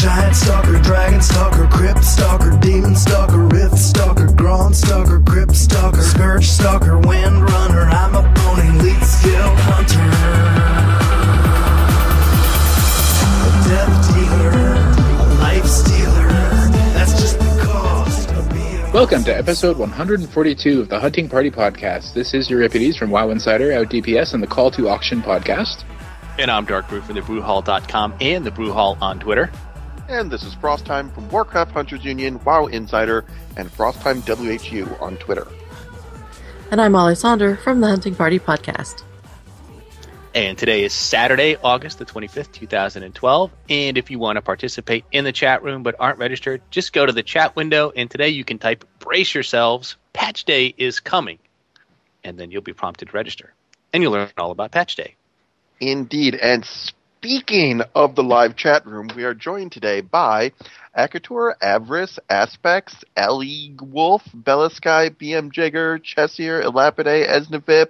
Giant Stalker, Dragon Stalker, Crypt Stalker, Demon Stalker, Rift Stalker, Grown Stalker, Crypt Stalker, Scourge Stalker, Wind Runner, I'm a pony, Elite Skill Hunter. A Death Dealer, a Life Stealer, that's just the cost of being... Welcome to episode 142 of the Hunting Party Podcast. This is Euripides from WoW Insider, out DPS, and the Call to Auction podcast. And I'm Darkbrew from thebrewhall.com and the Brewhall on Twitter. And this is Frostheim from Warcraft Hunters Union, WoW Insider, and Frostheim WHU on Twitter. And I'm Alexander from the Hunting Party Podcast. And today is Saturday, August the 25th, 2012. And if you want to participate in the chat room but aren't registered, just go to the chat window. And today you can type, brace yourselves, Patch Day is coming. And then you'll be prompted to register. And you'll learn all about Patch Day. Indeed, and speaking of the live chat room, we are joined today by Akator, Avarice, Aspects, Ellie Wolf, Bellasky, BM Jagger, Chessier, Elapide, Esnavip,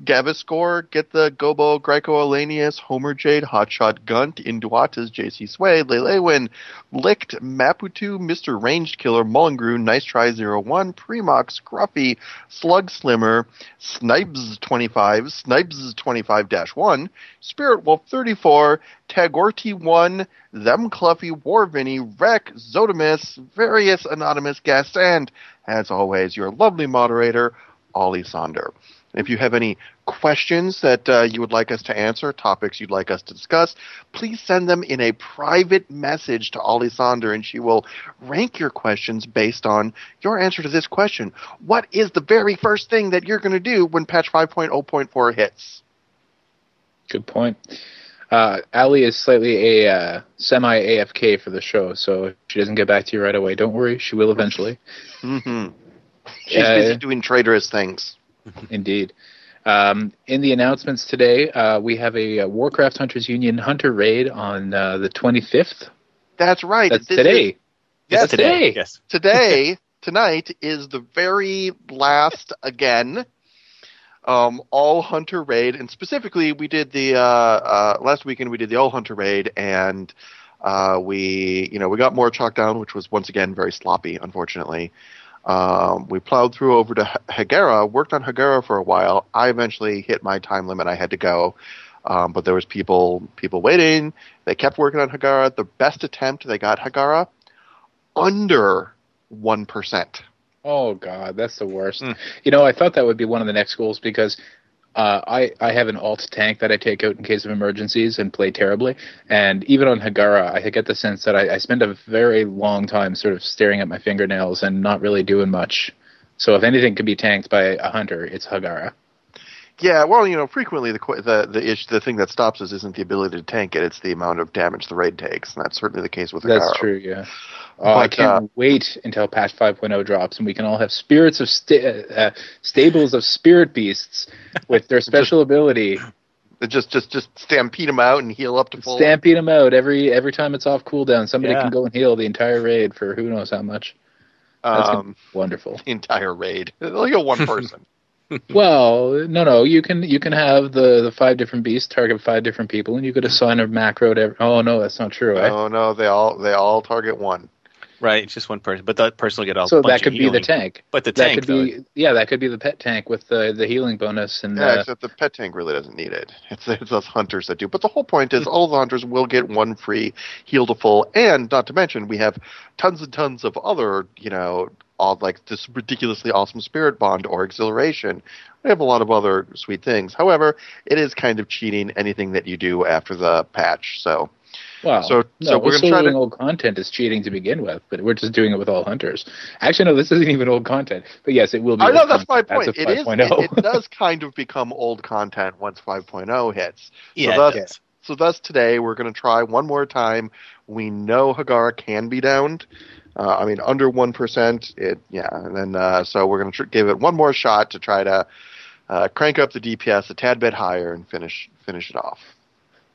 Gaviscore, Get the Gobo, Greco Alanius, Homer Jade, Hotshot Gunt, Induatas, JC Sway, Lelewin, Licked, Maputu, Mr. Ranged Killer, Mullingrew, Nice Try 01, Premox, Scruffy, Slug Slimmer, Snipes25, Snipes25-1, Spirit Wolf 34, Tagorty 1, Them Cluffy, Warvinny, Wreck, Zodamus, various anonymous guests, and, as always, your lovely moderator, Ollie Sonder. If you have any questions that you would like us to answer, topics you'd like us to discuss, please send them in a private message to Ollie Sonder, and she will rank your questions based on your answer to this question. What is the very first thing that you're going to do when patch 5.0.4 hits? Good point. Allie is slightly a semi-AFK for the show, so if she doesn't get back to you right away, don't worry, she will eventually. Mm-hmm. She's busy doing traitorous things. Indeed. In the announcements today, we have a Warcraft Hunters Union Hunter Raid on the 25th. That's right. That's today. Yes, today. Yes. Today, tonight, is the very last, again, all Hunter Raid. And specifically, we did the, last weekend, we did the all Hunter Raid, and we got more chalk down, which was, once again, very sloppy, unfortunately. We plowed through over to Hagera, worked on Hagera for a while. I eventually hit my time limit. I had to go. But there was people waiting. They kept working on Hagera. The best attempt, they got Hagera under 1%. Oh, God, that's the worst. You know, I thought that would be one of the next goals because I have an alt tank that I take out in case of emergencies and play terribly. And even on Hagara, I get the sense that I spend a very long time sort of staring at my fingernails and not really doing much. So if anything can be tanked by a hunter, it's Hagara. Yeah, well, frequently the thing that stops us isn't the ability to tank it; it's the amount of damage the raid takes, and that's certainly the case with Hagara. That's true, yeah. I can't wait until patch 5.0 drops, and we can all have spirits of stables of spirit beasts with their special ability. Just stampede them out and heal up to full. Stampede them out every time it's off cooldown. Somebody can go and heal the entire raid for who knows how much. That's wonderful. The entire raid. They'll heal one person. Well, no. You can have the 5 different beasts target 5 different people, and you could assign a macro to every... Oh no, that's not true. Oh no, they all target one. Right, it's just one person, but that person will get a so bunch that could of be healing. the tank. But the that tank, could be that could be the pet tank with the healing bonus. And except the pet tank really doesn't need it. It's us hunters that do. But the whole point is all the hunters will get one free heal to full, and not to mention we have tons and tons of other, all like this ridiculously awesome spirit bond or exhilaration. We have a lot of other sweet things. However, it is kind of cheating anything that you do after the patch. So. Wow. So we're still doing old content is cheating to begin with, but we're just doing it with all hunters. Actually, no, this isn't even old content. But yes, it will be. I know, that's my point. It is. It does kind of become old content once 5.0 hits. Yeah. So thus today we're going to try one more time. We know Hagara can be downed. Under 1%. And then so we're going to give it one more shot to try to crank up the DPS a tad bit higher and finish it off.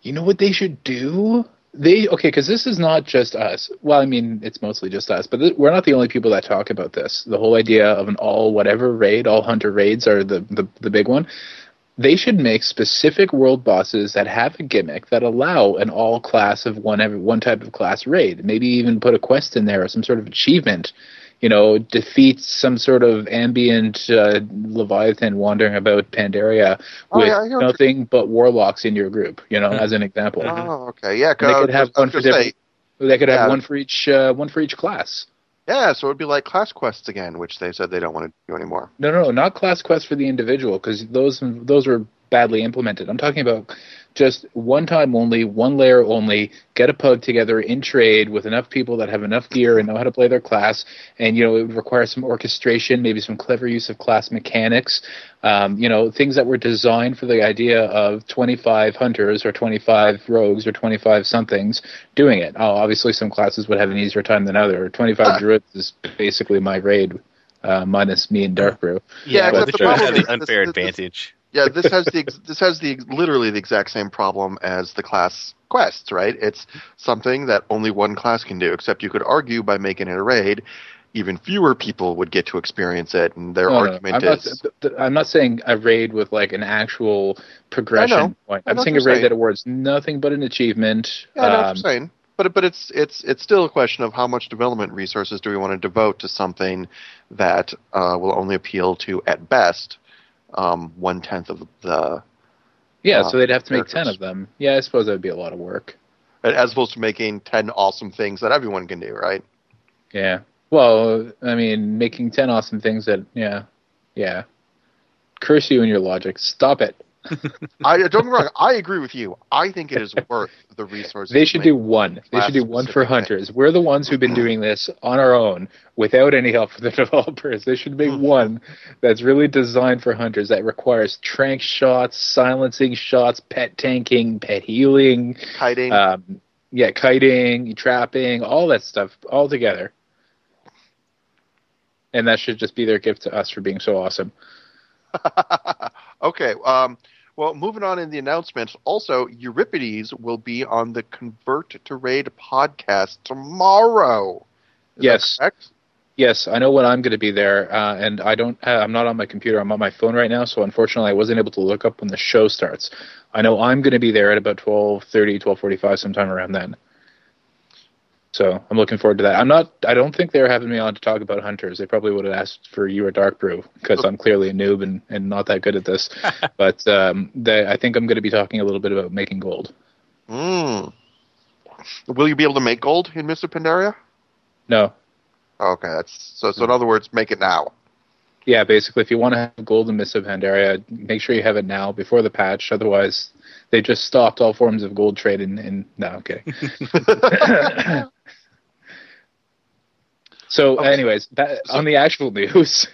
You know what they should do? Because this is not just us. Well, it's mostly just us, but we're not the only people that talk about this. The whole idea of an all whatever raid, all hunter raids are the big one. they should make specific world bosses that have a gimmick that allow an all class of one type of class raid. Maybe even put a quest in there or some sort of achievement. Defeat some sort of ambient Leviathan wandering about Pandaria with nothing but warlocks in your group, as an example. Oh, okay. Yeah, they could have one for different. They could have one for each class. Yeah, so it would be like class quests again, which they said they don't want to do anymore. No, not class quests for the individual, because those were badly implemented. I'm talking about just one time only, one layer only, get a pug together in trade with enough people that have enough gear and know how to play their class, and it would require some orchestration, maybe some clever use of class mechanics, things that were designed for the idea of 25 hunters or 25 rogues or 25 somethings doing it. Obviously some classes would have an easier time than others. 25 druids is basically my raid, minus me and Darkbrew. Yeah, but the druids have the unfair advantage. Yeah, this has literally the exact same problem as the class quests, right? It's something that only one class can do, except you could argue by making it a raid, even fewer people would get to experience it, and their argument is... I'm not saying a raid with like an actual progression point. I'm saying a raid that awards nothing but an achievement. Yeah, I know what you're saying. But it's still a question of how much development resources do we want to devote to something that will only appeal to, at best, 1/10 of the... Yeah, so they'd have to make 10 of them. Yeah, I suppose that would be a lot of work. As opposed to making 10 awesome things that everyone can do, right? Yeah. Well, I mean, making 10 awesome things that... Yeah. Curse you and your logic. Stop it. Don't get me wrong. I agree with you. I think it is worth the resources. They should do one. They should do one for hunters. We're the ones who've been doing this on our own without any help from the developers. They should make one that's really designed for hunters that requires trank shots, silencing shots, pet tanking, pet healing, kiting. Kiting, trapping, all that stuff all together. And that should just be their gift to us for being so awesome. Okay. Well, moving on in the announcements, also, Euripides will be on the Convert to Raid podcast tomorrow. Is that correct? Yes, I know when I'm going to be there, and I'm not on my computer. I'm on my phone right now, so unfortunately I wasn't able to look up when the show starts. I know I'm going to be there at about 12:30, 12:45, sometime around then. So I'm looking forward to that. I don't think they're having me on to talk about hunters. They probably would have asked for you or Darkbrew, because I'm clearly a noob and not that good at this. But I think I'm going to be talking a little bit about making gold. Will you be able to make gold in Mists of Pandaria? No. Okay, so in other words, make it now. Yeah, basically, if you want to have gold in Mists of Pandaria, make sure you have it now before the patch. Otherwise, they just stopped all forms of gold trade no, I'm kidding. So, anyways, on the actual news.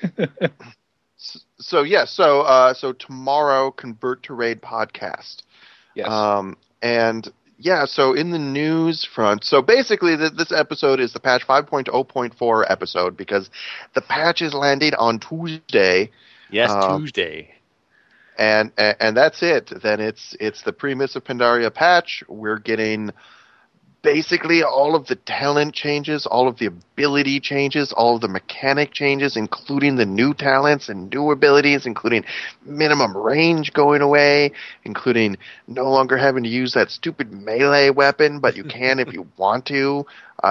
So tomorrow, Convert to Raid podcast. Yes. So in the news front, so basically this episode is the patch 5.0.4 episode, because the patch is landing on Tuesday. Yes, Tuesday. And that's it. Then it's the pre-Mists of Pandaria patch. We're getting basically all of the talent changes, all of the ability changes, all of the mechanic changes, including the new talents and new abilities, including minimum range going away, including no longer having to use that stupid melee weapon, but you can if you want to.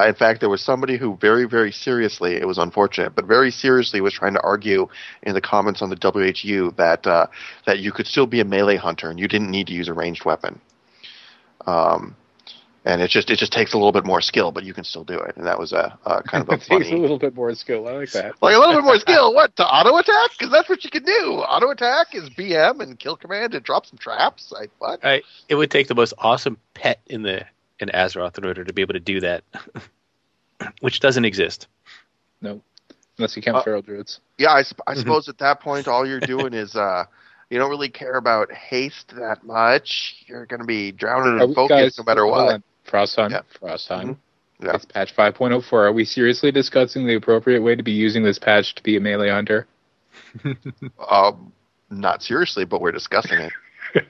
In fact, there was somebody who very, very seriously, it was unfortunate, but very seriously was trying to argue in the comments on the WHU that you could still be a melee hunter and you didn't need to use a ranged weapon. And it just takes a little bit more skill, but you can still do it. And that was a kind of a funny... It takes a little bit more skill. I like that. Like a little bit more skill. What? To auto attack? Because that's what you can do. Auto attack is BM and kill command and drop some traps. What? It would take the most awesome pet in Azeroth in order to be able to do that, which doesn't exist. No, unless you count feral druids. Yeah, I suppose at that point all you're doing is you don't really care about haste that much. You're going to be drowning in focus no matter what. Frostheim. Mm-hmm. Yeah. It's patch 5.04. Are we seriously discussing the appropriate way to be using this patch to be a melee hunter? Not seriously, but we're discussing it.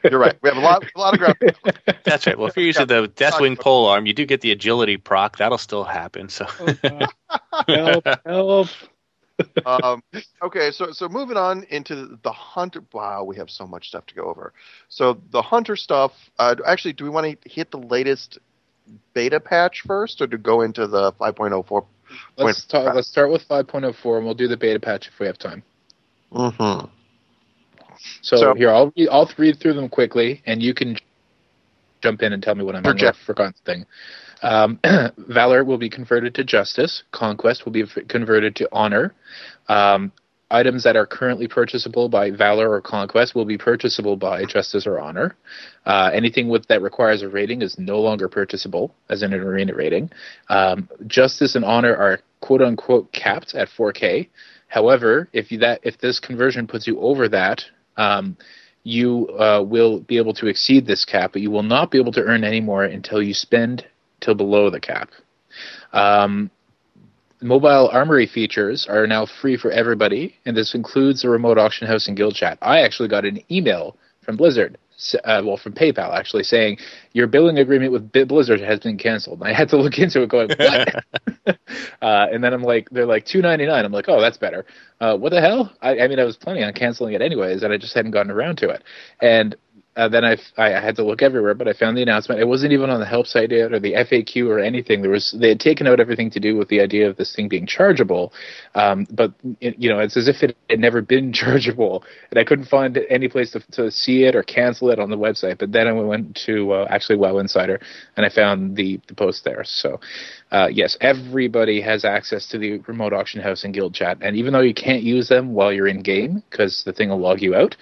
You're right. We have a lot of ground. That's right. Well, if you're using the Deathwing polearm, you do get the agility proc. That'll still happen. So help! Okay, so moving on into the hunter. Wow, we have so much stuff to go over. So the hunter stuff. Actually, do we want to hit the latest beta patch first, or to go into the 5.04? Let's start with 5.04, and we'll do the beta patch if we have time. Mm-hmm. So here, I'll read through them quickly, and you can jump in and tell me what I'm on the forgotten thing. Valor will be converted to Justice. Conquest will be converted to Honor. Items that are currently purchasable by Valor or Conquest will be purchasable by Justice or Honor. Anything that requires a rating is no longer purchasable, as in an arena rating. Justice and Honor are quote-unquote capped at 4K. However, if this conversion puts you over that, you will be able to exceed this cap, but you will not be able to earn any more until you spend till below the cap. Mobile armory features are now free for everybody, and this includes the remote auction house and guild chat. I actually got an email from Blizzard, from PayPal actually, saying your billing agreement with Blizzard has been canceled. And I had to look into it, going, what? And then they're like $2.99. I'm like, oh, that's better. What the hell? I mean, I was planning on canceling it anyways, and I just hadn't gotten around to it. And then I had to look everywhere, but I found the announcement. It wasn't even on the help site yet or the FAQ or anything. They had taken out everything to do with the idea of this thing being chargeable, but it's as if it had never been chargeable, and I couldn't find any place to see it or cancel it on the website. But then I went to actually WoW Insider, and I found the post there. So yes, everybody has access to the remote auction house and guild chat, and even though you can't use them while you're in game because the thing will log you out.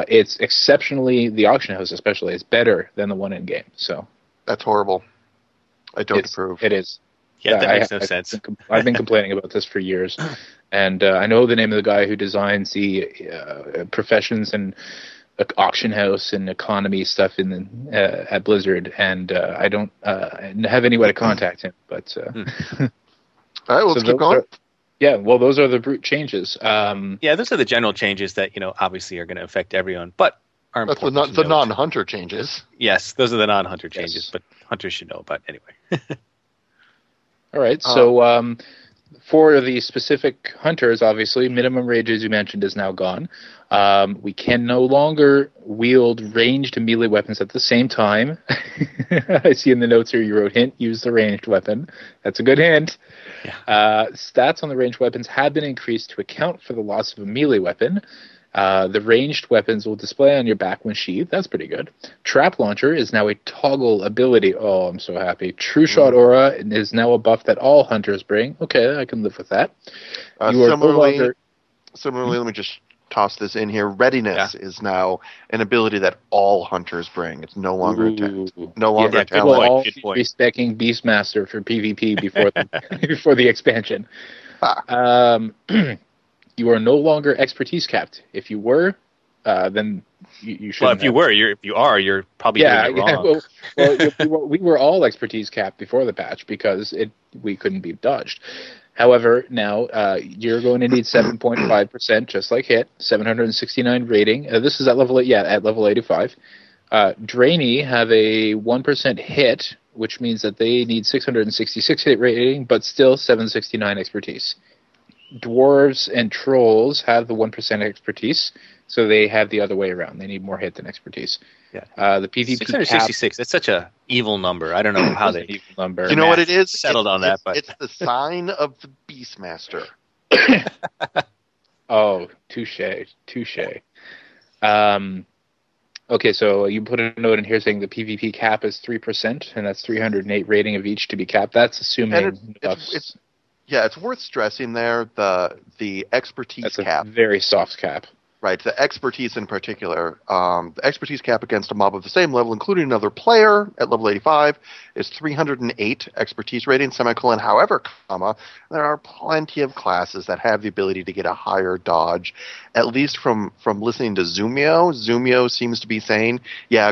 It's exceptionally, the auction house especially, is better than the one in game. So that's horrible. I don't approve. It is. Yeah, that makes no sense. I've been complaining about this for years, and I know the name of the guy who designs the professions and auction house and economy stuff at Blizzard, and I don't have any way to contact him. But all right, well, let's keep going. Yeah, well, those are the brute changes. Yeah, those are the general changes that obviously are going to affect everyone, but are important. That's the non-hunter changes. Yes, those are the non-hunter changes, but hunters should know about anyway. All right, so for the specific hunters, obviously, minimum range, as you mentioned, is now gone. We can no longer wield ranged and melee weapons at the same time. I see in the notes here you wrote, hint, use the ranged weapon. That's a good hint. Yeah. Stats on the ranged weapons have been increased to account for the loss of a melee weapon. The ranged weapons will display on your back when sheathed. That's pretty good. Trap Launcher is now a toggle ability. Oh, I'm so happy. True Shot Aura is now a buff that all hunters bring. Okay, I can live with that. Similarly, let me just toss this in here. Readiness is now an ability that all hunters bring. It's no longer talent. People are all respecting Beastmaster for PvP before the expansion. You are no longer expertise capped. If you were, then you should. Well, if you are, you're probably doing it wrong. We were all expertise capped before the patch because we couldn't be dodged. However, now you're going to need 7.5%, just like hit, 769 rating. This is at level 85. Drainy have a 1% hit, which means that they need 666 hit rating, but still 769 expertise. Dwarves and trolls have the 1% expertise, so they have the other way around. They need more hit than expertise. Yeah. The PvP 666. That's such a evil number. I don't know how they evil number. You know what it is? Settled on that, but it's the sign of the Beastmaster. Oh, touche. Okay, so you put a note in here saying the PvP cap is 3%, and that's 308 rating of each to be capped. That's assuming it's worth stressing there the expertise cap. That's a very soft cap. Right, the expertise in particular. The expertise cap against a mob of the same level, including another player at level 85, is 308 expertise rating, semicolon. However, there are plenty of classes that have the ability to get a higher dodge. At least from listening to Zumio. Zumio seems to be saying,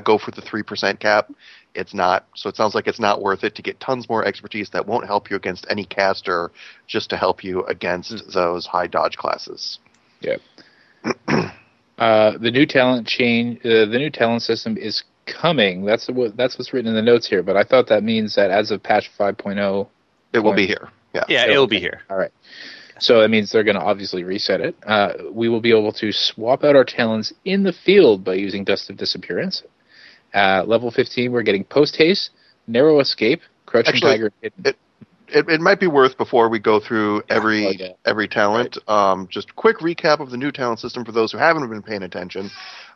go for the 3% cap. It's not. So it sounds like it's not worth it to get tons more expertise that won't help you against any caster, just to help you against those high dodge classes. Yeah. The new talent the new talent system is coming. That's what's written in the notes here. But I thought that means that as of patch 5.0, it will be here. Yeah, it will be here. All right. So that means they're going to obviously reset it. We will be able to swap out our talents in the field by using Dust of Disappearance. Level 15, we're getting Post Haste, Narrow Escape, Crouching Tiger. It might be worth, before we go through every talent, just quick recap of the new talent system for those who haven't been paying attention.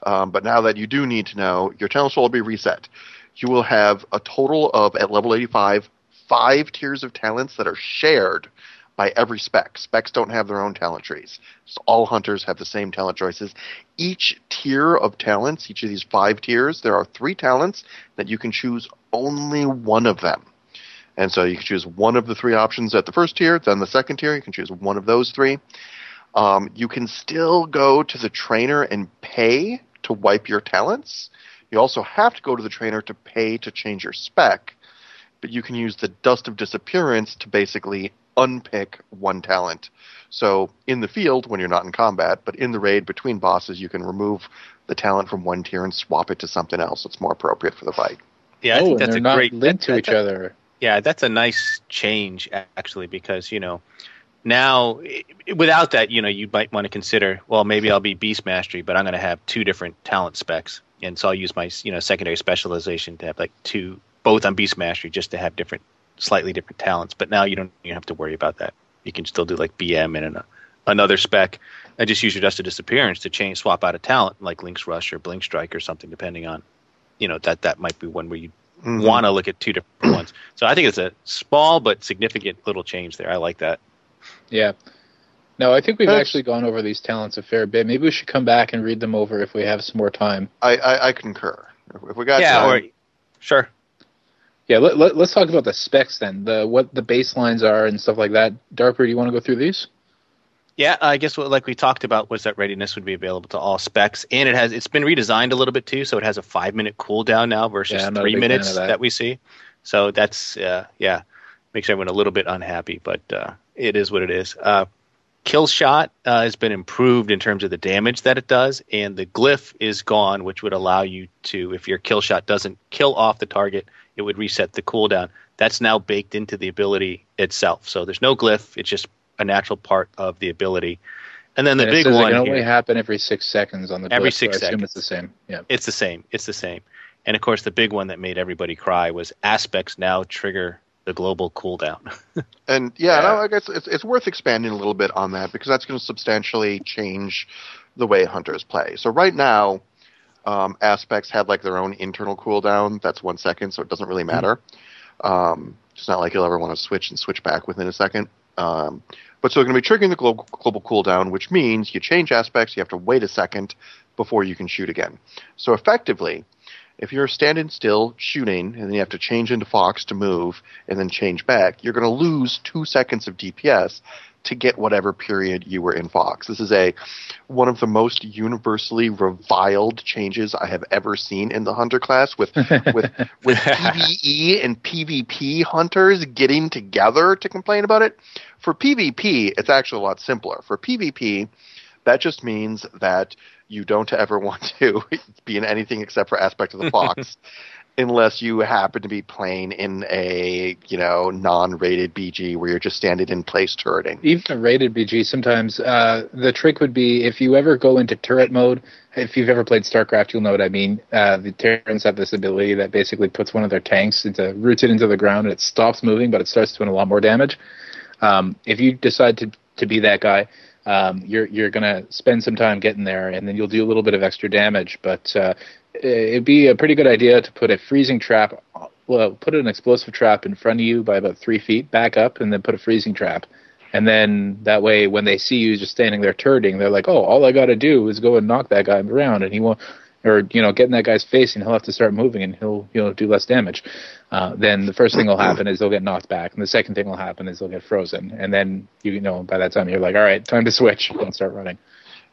But now that you do need to know, your talents will be reset. You will have a total of, at level 85, 5 tiers of talents that are shared by every spec. Specs don't have their own talent trees. So all hunters have the same talent choices. Each tier of talents, each of these 5 tiers, there are 3 talents that you can choose only one of them. And so you can choose one of the 3 options at the first tier, then the second tier, you can choose one of those 3. You can still go to the trainer and pay to wipe your talents. You also have to go to the trainer to pay to change your spec, but you can use the Dust of Disappearance to basically unpick one talent. So in the field, when you're not in combat, but in the raid between bosses, you can remove the talent from one tier and swap it to something else that's more appropriate for the fight. Yeah, I think that's they're a not great linked to each other. Yeah, that's a nice change, actually, because, now, without that, you might want to consider, well, maybe I'll be Beast Mastery, but I'm going to have 2 different talent specs. And so I'll use my, secondary specialization to have, like, 2, both on Beast Mastery, just to have slightly different talents. But now you don't have to worry about that. You can still do, like, BM and another spec, and just use your Dust of Disappearance to swap out a talent, like Link's Rush or Blink Strike or something, depending on, that might be one where you want to look at 2 different ones. So I think it's a small but significant little change there. I like that. Yeah. No, I think we've actually gone over these talents a fair bit. Maybe we should come back and read them over if we have some more time. I concur. If we got time. Sure. Yeah, let's talk about the specs then. What the baselines are and stuff like that. Darkbrew, do you want to go through these? Yeah, I guess like we talked about was that Readiness would be available to all specs, and it's been redesigned a little bit too, so it has a 5-minute cooldown now versus 3 minutes that we see. So that's makes everyone a little bit unhappy, but it is what it is. Kill shot has been improved in terms of the damage that it does, and the glyph is gone, which would allow you to, if your kill shot doesn't kill off the target, it would reset the cooldown. That's now baked into the ability itself. So there's no glyph; it's just a natural part of the ability. And then the big one, it can only happen every 6 seconds on the glyph, every 6 so I seconds. assume it's the same. Yeah, it's the same. And of course, the big one that made everybody cry was aspects now trigger the global cooldown. And I guess it's worth expanding a little bit on that, because that's going to substantially change the way hunters play. So right now, aspects have like their own internal cooldown. That's 1 second, so it doesn't really matter. It's not like you'll ever want to switch back within a second. But so they're going to be triggering the global cooldown, which means you change aspects, you have to wait a second before you can shoot again. So effectively, if you're standing still shooting and then you have to change into Fox to move and then change back, you're going to lose 2 seconds of DPS to get whatever period you were in Fox. This is one of the most universally reviled changes I have ever seen in the hunter class, with PvE and PvP hunters getting together to complain about it. For PvP, it's actually a lot simpler. For PvP, that just means that you don't ever want to be in anything except for aspect of the Fox, unless you happen to be playing in a non-rated BG where you're just standing in place turreting. Even a rated BG, sometimes the trick would be, if you ever go into turret mode, if you've ever played StarCraft, you'll know what I mean. The Terrans have this ability that basically puts one of their tanks roots it into the ground, and it stops moving, but it starts doing a lot more damage. If you decide to be that guy, you're going to spend some time getting there, and then you'll do a little bit of extra damage. But it'd be a pretty good idea to put a freezing trap, put an explosive trap in front of you by about 3 feet, back up, and then put a freezing trap. And then that way, when they see you just standing there turreting, they're like, oh, all I got to do is go and knock that guy around, and he won't, or, get in that guy's face, and he'll have to start moving, and he'll do less damage. Then the first thing will happen is they'll get knocked back, and the second thing will happen is they'll get frozen. And then, by that time, you're like, all right, time to switch and start running.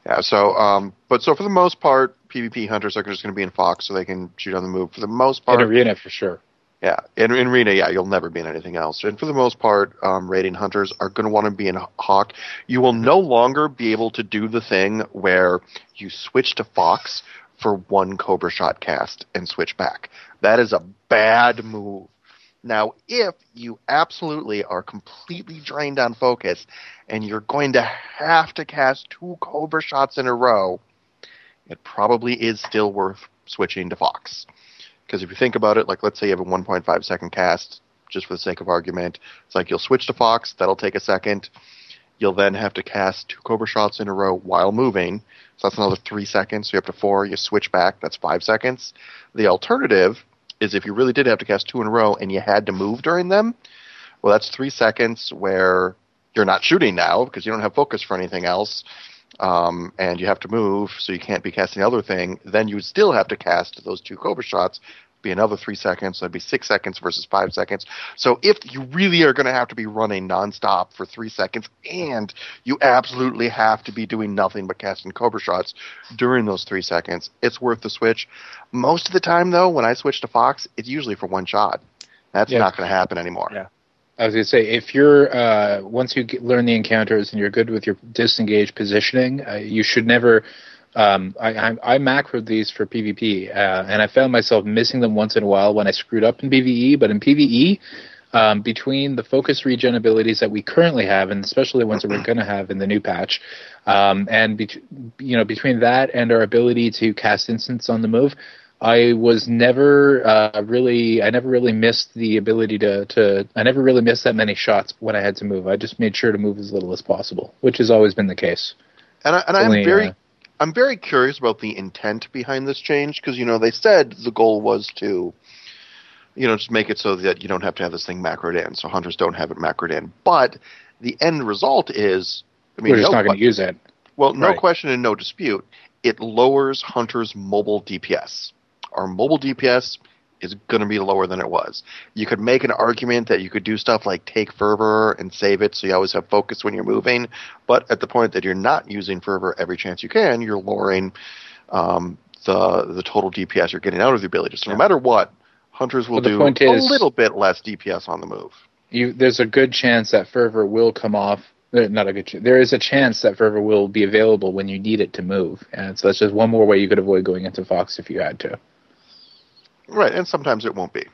Yeah, so for the most part, PvP hunters are just going to be in Fox, so they can shoot on the move. For the most part, in Arena, for sure. Yeah, in Arena, you'll never be in anything else. And for the most part, raiding hunters are going to want to be in Hawk. You will no longer be able to do the thing where you switch to Fox for one Cobra Shot cast and switch back. That is a bad move. Now, if you absolutely are completely drained on focus and you're going to have to cast 2 Cobra shots in a row, it probably is still worth switching to Fox. Because if you think about it, like let's say you have a 1.5 second cast, just for the sake of argument, it's like you'll switch to Fox, that'll take a second. You'll then have to cast 2 Cobra shots in a row while moving, so that's another 3 seconds. So you're up to 4, you switch back, that's 5 seconds. The alternative is if you really did have to cast 2 in a row and you had to move during them, well, that's 3 seconds where you're not shooting now because you don't have focus for anything else, and you have to move, so you can't be casting the other thing. Then you would still have to cast those 2 Cobra shots, be another 3 seconds, so that'd be 6 seconds versus 5 seconds. So if you really are going to have to be running nonstop for 3 seconds, and you absolutely have to be doing nothing but casting Cobra shots during those 3 seconds, it's worth the switch. Most of the time, though, when I switch to Fox, it's usually for 1 shot. That's not going to happen anymore. Yeah. I was going to say, if you're once you learn the encounters and you're good with your disengage positioning, you should never. I macroed these for PvP, and I found myself missing them once in a while when I screwed up in PvE. But in PvE, between the focus regen abilities that we currently have, and especially the ones that we're going to have in the new patch, and between that and our ability to cast instants on the move, I was never I never really missed the ability I never really missed that many shots when I had to move. I just made sure to move as little as possible, which has always been the case. I'm very curious about the intent behind this change, because, they said the goal was to, just make it so that you don't have to have this thing macroed in, so hunters don't have it macroed in. But the end result is, we're just not going to use it. Well, no question and no dispute, it lowers hunters' mobile DPS. Our mobile DPS is going to be lower than it was. You could make an argument that you could do stuff like take Fervor and save it so you always have focus when you're moving, but at the point that you're not using Fervor every chance you can, you're lowering the total DPS you're getting out of the ability. So no matter what, hunters will do a little bit less DPS on the move. There's a good chance that Fervor will come off. Not a good chance. There is a chance that Fervor will be available when you need it to move, and so that's just one more way you could avoid going into Fox if you had to. Right, and sometimes it won't be.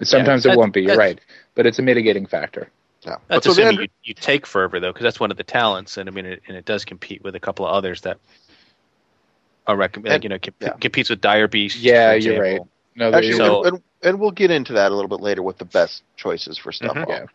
Sometimes it won't be, you're right. But it's a mitigating factor. Yeah. That's assuming you take Fervor, though, because that's one of the talents, and it does compete with a couple of others that are competes with Dire Beast. Yeah, you're right. No, actually, and we'll get into that a little bit later with the best choices for stuff. Mm-hmm.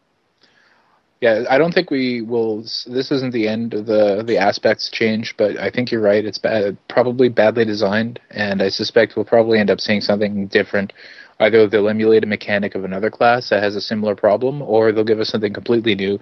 Yeah, I don't think we will. This isn't the end of the aspects change, but I think you're right. It's probably badly designed, and I suspect we'll probably end up seeing something different. Either they'll emulate a mechanic of another class that has a similar problem, or they'll give us something completely new,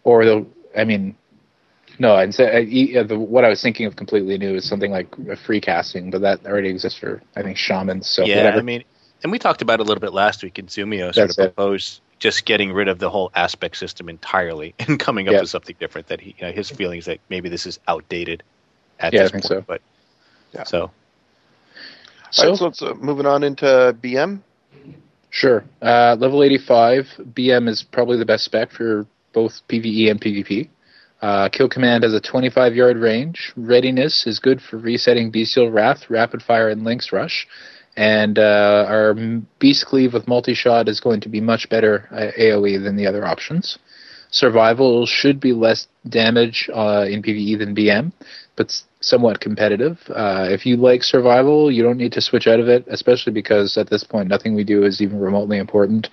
or they'll. I'd say what I was thinking of completely new is something like free casting, but that already exists for, I think, shamans. So yeah, whatever. And we talked about it a little bit last week, and Zumio sort of proposed just getting rid of the whole aspect system entirely and coming up with something different. That his feelings that maybe this is outdated at this point. So. But so let's moving on into BM. Sure, level 85 BM is probably the best spec for both PvE and PvP. Kill Command has a 25-yard range. Readiness is good for resetting Bestial Wrath, Rapid Fire, and Lynx Rush. And our Beast Cleave with multi-shot is going to be much better AoE than the other options. Survival should be less damage in PvE than BM, but somewhat competitive. If you like Survival, you don't need to switch out of it, especially because at this point nothing we do is even remotely important.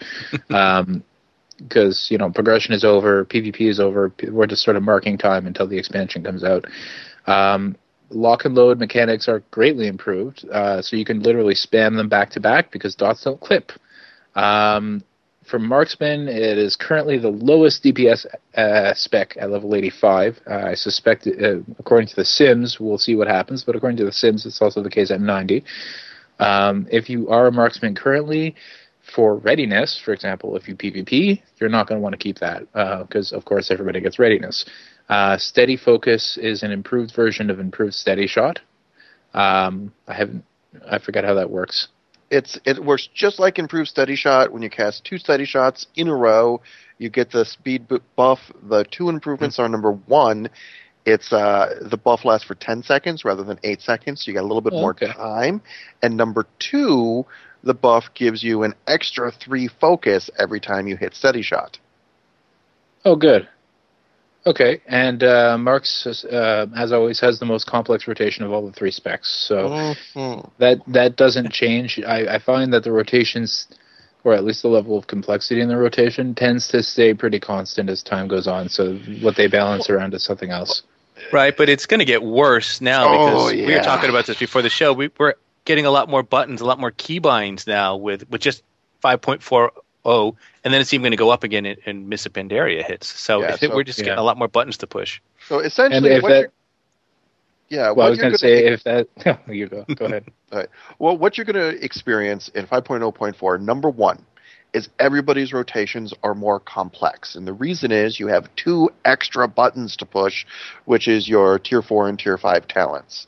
Because, progression is over, PvP is over, we're just sort of marking time until the expansion comes out. Lock and load mechanics are greatly improved, so you can literally spam them back to back because dots don't clip. For Marksman, it is currently the lowest DPS spec at level 85. I suspect, according to the Sims, we'll see what happens, but according to the Sims, it's also the case at 90. If you are a Marksman currently, for Readiness, for example, if you PvP, you're not going to want to keep that because, of course, everybody gets Readiness. Steady Focus is an improved version of Improved Steady Shot. I forget how that works. It works just like Improved Steady Shot. When you cast 2 Steady Shots in a row, you get the speed buff. The 2 improvements are, number 1, it's the buff lasts for 10 seconds rather than 8 seconds, so you got a little bit more time. And number 2, the buff gives you an extra 3 focus every time you hit steady shot. Oh, good. Okay, and Marks, as always, has the most complex rotation of all the 3 specs, so that doesn't change. I find that the rotations, or at least the level of complexity in the rotation, tends to stay pretty constant as time goes on, so what they balance around is something else. Right, but it's going to get worse now because we were talking about this before the show. We're getting a lot more buttons, a lot more keybinds now with just 5.40, and then it's even going to go up again in Mists of Pandaria hits. So, we're just getting a lot more buttons to push. So essentially, I was going to say if that. You go ahead. All right. Well, what you're going to experience in 5.0.4, number one, is everybody's rotations are more complex. And the reason is you have 2 extra buttons to push, which is your Tier 4 and Tier 5 talents.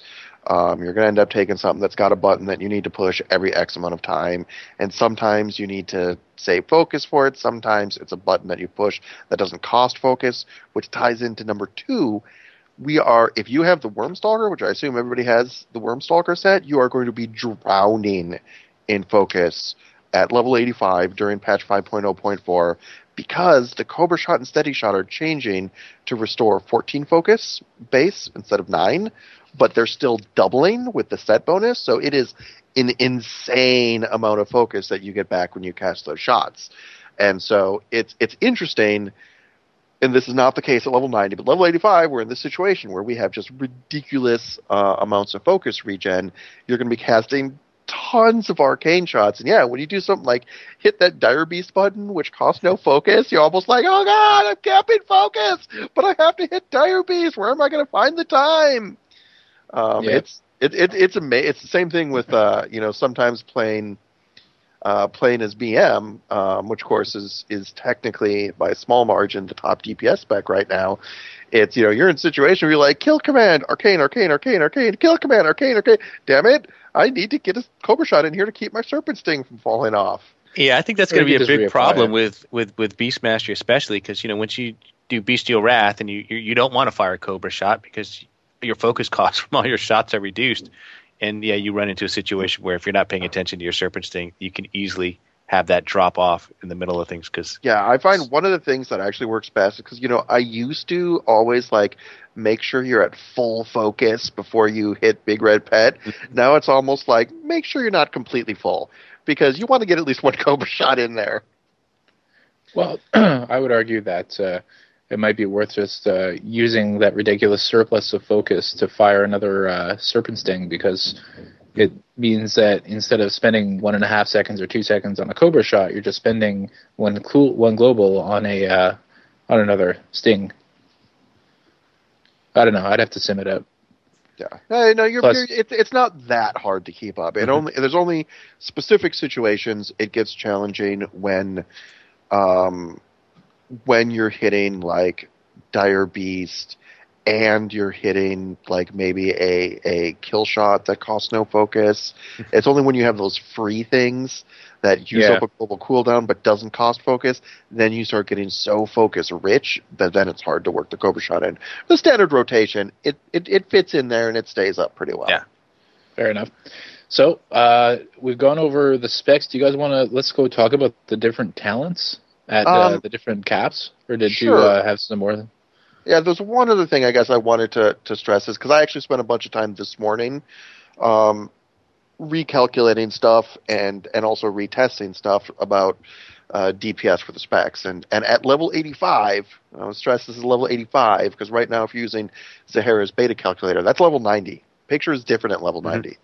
You're going to end up taking something that's got a button that you need to push every X amount of time. And sometimes you need to save focus for it. Sometimes it's a button that you push that doesn't cost focus, which ties into number 2. If you have the Wormstalker, which I assume everybody has the Wormstalker set, you are going to be drowning in focus at level 85 during patch 5.0.4 because the Cobra Shot and Steady Shot are changing to restore 14 focus base instead of 9, but they're still doubling with the set bonus, so it is an insane amount of focus that you get back when you cast those shots. And so it's interesting, and this is not the case at level 90, but level 85, we're in this situation where we have just ridiculous amounts of focus regen. You're going to be casting tons of arcane shots, and when you do something like hit that Dire Beast button, which costs no focus, you're almost like, oh god, I'm capping focus, but I have to hit Dire Beast. Where am I going to find the time? It's amazing. It's the same thing with sometimes playing as BM, which of course is technically by a small margin the top DPS spec right now. It's you're in a situation where you're like, kill command, arcane, kill command, arcane. Damn it! I need to get a Cobra Shot in here to keep my Serpent Sting from falling off. Yeah, I think that's going to be a big problem with Beastmaster, especially because once you do Bestial Wrath and you don't want to fire a Cobra Shot because your focus cost from all your shots are reduced, and you run into a situation where if you're not paying attention to your Serpent Sting, you can easily have that drop off in the middle of things. I find one of the things that actually works best because I used to always make sure you're at full focus before you hit Big Red Pet. Now it's almost like make sure you're not completely full because you want to get at least one Cobra Shot in there. Well, I would argue that it might be worth just using that ridiculous surplus of focus to fire another Serpent Sting, because it means that instead of spending 1.5 seconds or 2 seconds on a Cobra Shot, you're just spending one global on another Sting. I don't know. I'd have to sim it up. Yeah, no, it's not that hard to keep up. There's only specific situations it gets challenging when you're hitting like Dire Beast and you're hitting like maybe a kill shot that costs no focus. It's only when you have those free things that use up a global cooldown but doesn't cost focus, then you start getting so focus rich that then it's hard to work the Cobra Shot in. The standard rotation, it fits in there and it stays up pretty well. Yeah, fair enough. So we've gone over the specs. Do you guys want to let's go talk about the different talents at the different caps, or did you have some more? Yeah, there's one other thing I guess I wanted to stress is because I actually spent a bunch of time this morning recalculating stuff and also retesting stuff about DPS for the specs. And at level 85, I would stress this is level 85 because right now if you're using Zahara's beta calculator, that's level 90. Picture is different at level 90.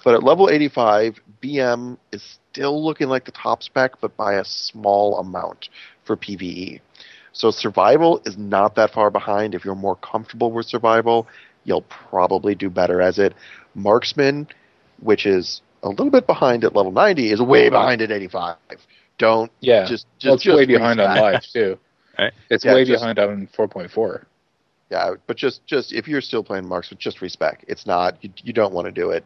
But at level 85, BM is still looking like the top spec, but by a small amount for PvE. So survival is not that far behind. If you're more comfortable with survival, you'll probably do better as it. Marksman, which is a little bit behind at level 90, is way behind at 85. It's way behind on live too. Right? It's way behind on 4.4. Yeah, but just if you're still playing Marksman, just respec. It's not you don't want to do it.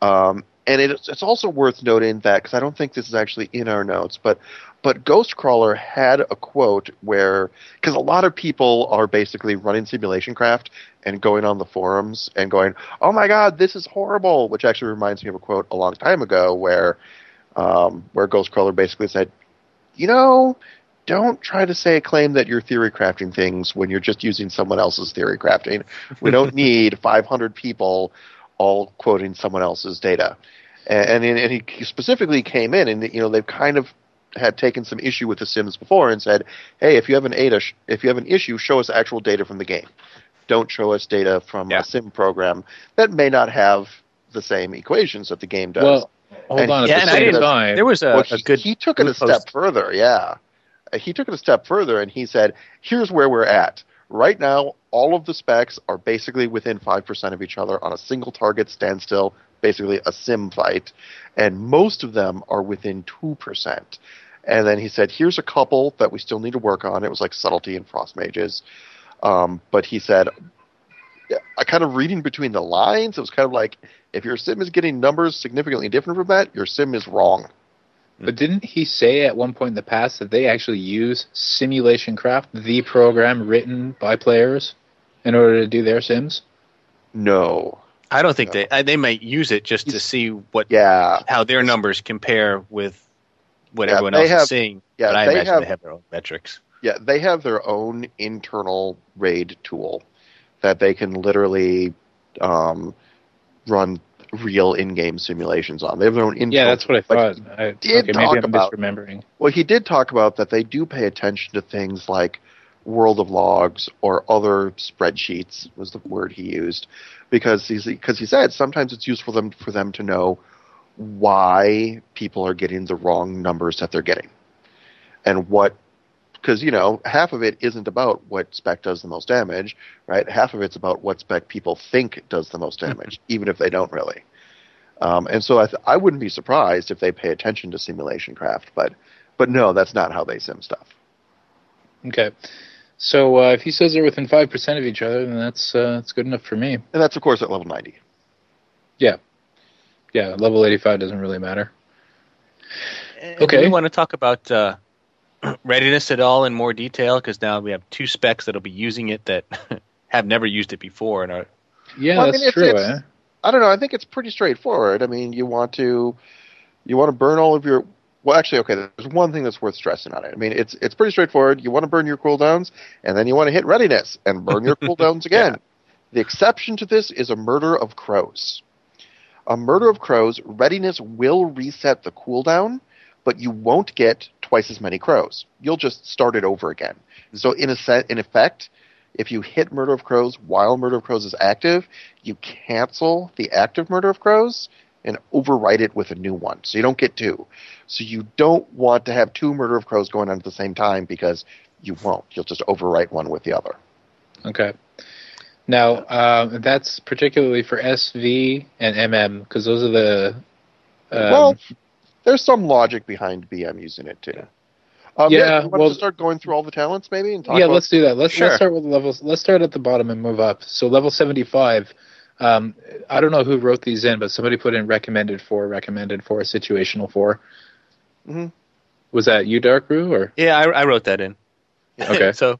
And it's also worth noting that, because I don't think this is actually in our notes, but Ghostcrawler had a quote where, because a lot of people are basically running Simulation Craft and going on the forums and going, oh my god, this is horrible, which actually reminds me of a quote a long time ago where where Ghostcrawler basically said, you know, don't try to say a claim that you're theory crafting things when you're just using someone else's theory crafting. We don't need 500 people all quoting someone else's data. And he specifically came in, and they've kind of had taken some issue with the Sims before and said, hey, if you have an issue, show us actual data from the game. Don't show us data from a sim program that may not have the same equations that the game does. Well, hold on. At the same time, there was a good. He took it a step further. Yeah, he took it a step further, and he said, "Here's where we're at right now. All of the specs are basically within 5% of each other on a single target standstill, basically a sim fight, and most of them are within 2%." And then he said, "Here's a couple that we still need to work on." It was like subtlety and frost mages, but he said, I kind of reading between the lines, it was kind of like, if your sim is getting numbers significantly different from that, your sim is wrong. But didn't he say at one point in the past that they actually use Simulation Craft, the program written by players, in order to do their sims? No. I don't think they might use it just to see how their numbers compare with what everyone else is seeing. Yeah, but I imagine they have their own metrics. Yeah, they have their own internal RAID tool that they can literally run real in-game simulations on. They have their own internal. Yeah, that's what I thought. Maybe I'm misremembering. Well, he did talk about that they do pay attention to things like World of Logs or other spreadsheets, was the word he used, because he said sometimes it's useful for them to know why people are getting the wrong numbers that they're getting, and what. Because, half of it isn't about what spec does the most damage, right? Half of it's about what spec people think does the most damage, even if they don't really. And so I wouldn't be surprised if they pay attention to Simulation Craft, but no, that's not how they sim stuff. Okay. So if he says they're within 5% of each other, then that's good enough for me. And that's, of course, at level 90. Yeah. Yeah, level 85 doesn't really matter. Okay. Do we want to talk about Readiness at all in more detail, because now we have two specs that'll be using it that have never used it before and are. Yeah, that's true. I don't know. I think it's pretty straightforward. I mean, you want to burn all of your. Well, actually, okay. There's one thing that's worth stressing on it. I mean, it's pretty straightforward. You want to burn your cooldowns, and then you want to hit Readiness and burn your cooldowns again. Yeah. The exception to this is a Murder of Crows. A Murder of Crows, Readiness will reset the cooldown, but you won't get twice as many crows. You'll just start it over again. So in effect, if you hit Murder of Crows while Murder of Crows is active, you cancel the active Murder of Crows and overwrite it with a new one. So you don't get two. So you don't want to have two Murder of Crows going on at the same time, because you won't. You'll just overwrite one with the other. Okay. Now, that's particularly for SV and MM, because those are the... well... There's some logic behind BM using it too. You want to start going through all the talents maybe? And talk about let's do that. Let's start with the levels. Let's start at the bottom and move up. So level 75. I don't know who wrote these in, but somebody put in recommended for, situational for. Mm-hmm. Was that you, Darkbrew, or? Yeah, I wrote that in. Okay. So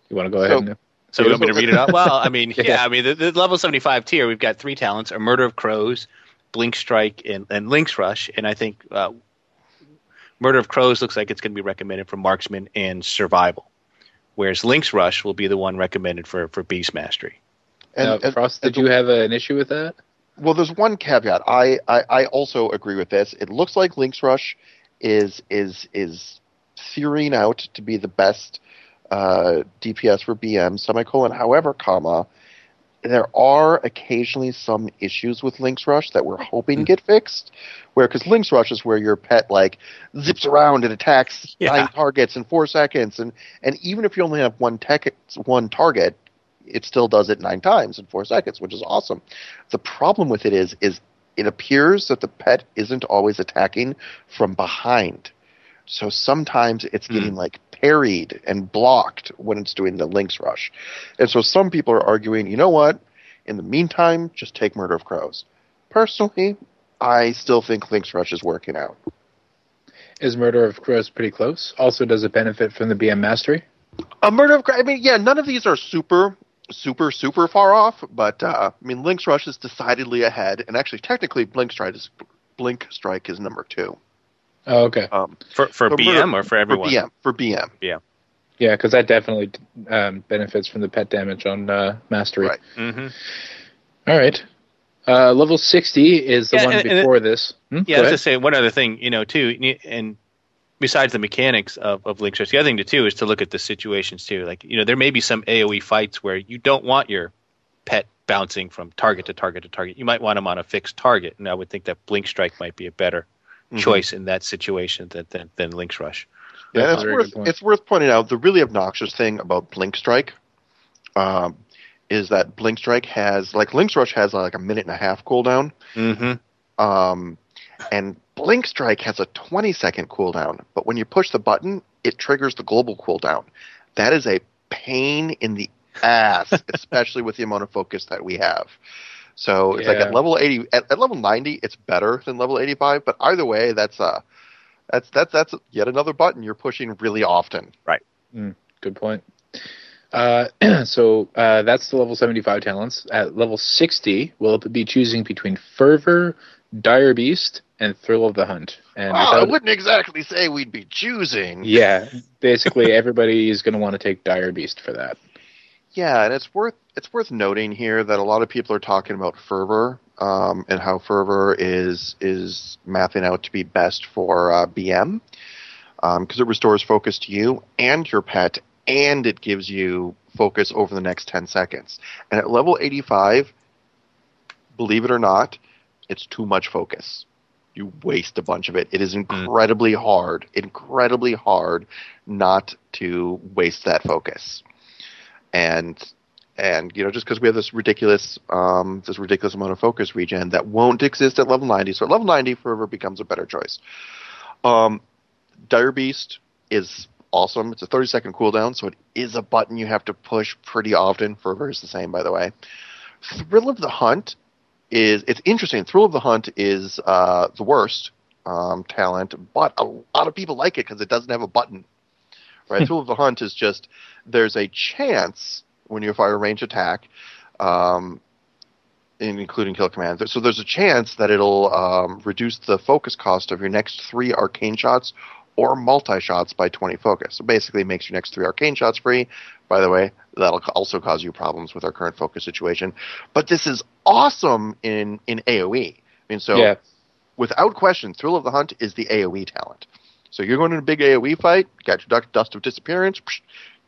you want to go ahead? So you want me to read it out? Well, I mean, the level 75 tier, we've got three talents: a Murder of Crows, Blink Strike, and Lynx Rush. And I think Murder of Crows looks like it's going to be recommended for Marksman and Survival, whereas Lynx Rush will be the one recommended for Beast Mastery. And Frost, did you have an issue with that? Well, there's one caveat. I also agree with this. It looks like Lynx Rush is searing out to be the best DPS for BM, however, there are occasionally some issues with Lynx Rush that we're hoping get fixed. Because Lynx Rush is where your pet zips around and attacks 9 targets in 4 seconds, and even if you only have one target, it still does it 9 times in 4 seconds, which is awesome. The problem with it is it appears that the pet isn't always attacking from behind. So sometimes it's getting parried and blocked when it's doing the Lynx Rush. And so some people are arguing, you know what? In the meantime, just take Murder of Crows. Personally, I still think Lynx Rush is working out. Is Murder of Crows pretty close? Also, does it benefit from the BM Mastery? Murder of Crows, none of these are super far off, but Lynx Rush is decidedly ahead, and actually technically Blink Blink Strike is number 2. Oh, okay. For BM or for everyone? For BM. BM. Yeah, because that definitely benefits from the pet damage on Mastery. Right. Mm-hmm. All right. Level 60 is the one before this. Yeah, I was just say one other thing, too, and besides the mechanics of Link Strikes, the other thing too is to look at the situations too. Like, there may be some AoE fights where you don't want your pet bouncing from target to target to target. You might want them on a fixed target, and I would think that Blink Strike might be a better choice in that situation than Link's Rush. Yeah, it's worth pointing out the really obnoxious thing about Blink Strike is that Blink Strike has, like, Link's Rush has like a 1.5-minute cooldown. Mm-hmm. And Blink Strike has a 20-second cooldown, but when you push the button, it triggers the global cooldown. That is a pain in the ass, especially with the amount of focus that we have. So it's like at level 80, at level 90, it's better than level 85. But either way, that's yet another button you're pushing really often. Right. Good point. So that's the level 75 talents. At level 60, we'll be choosing between Fervor, Dire Beast, and Thrill of the Hunt. And I wouldn't exactly say we'd be choosing. Yeah, basically everybody is going to want to take Dire Beast for that. Yeah, and it's worth noting here that a lot of people are talking about Fervor and how Fervor is mathing out to be best for BM because it restores focus to you and your pet, and it gives you focus over the next 10 seconds. And at level 85, believe it or not, it's too much focus. You waste a bunch of it. It is incredibly hard not to waste that focus. And just because we have this ridiculous amount of focus regen that won't exist at level 90. So at level 90, Fervor becomes a better choice. Dire Beast is awesome. It's a 30-second cooldown, so it is a button you have to push pretty often. Fervor is the same, by the way. Thrill of the Hunt it's interesting. Thrill of the Hunt is the worst talent, but a lot of people like it because it doesn't have a button. Right? Thrill of the Hunt is just, there's a chance when you fire a range attack, including kill command. So there's a chance that it'll reduce the focus cost of your next 3 arcane shots or multi-shots by 20 focus. So basically it makes your next 3 arcane shots free. By the way, that'll also cause you problems with our current focus situation. But this is awesome in AoE. Without question, Thrill of the Hunt is the AoE talent. So you're going in a big AoE fight, you got your Dust of Disappearance,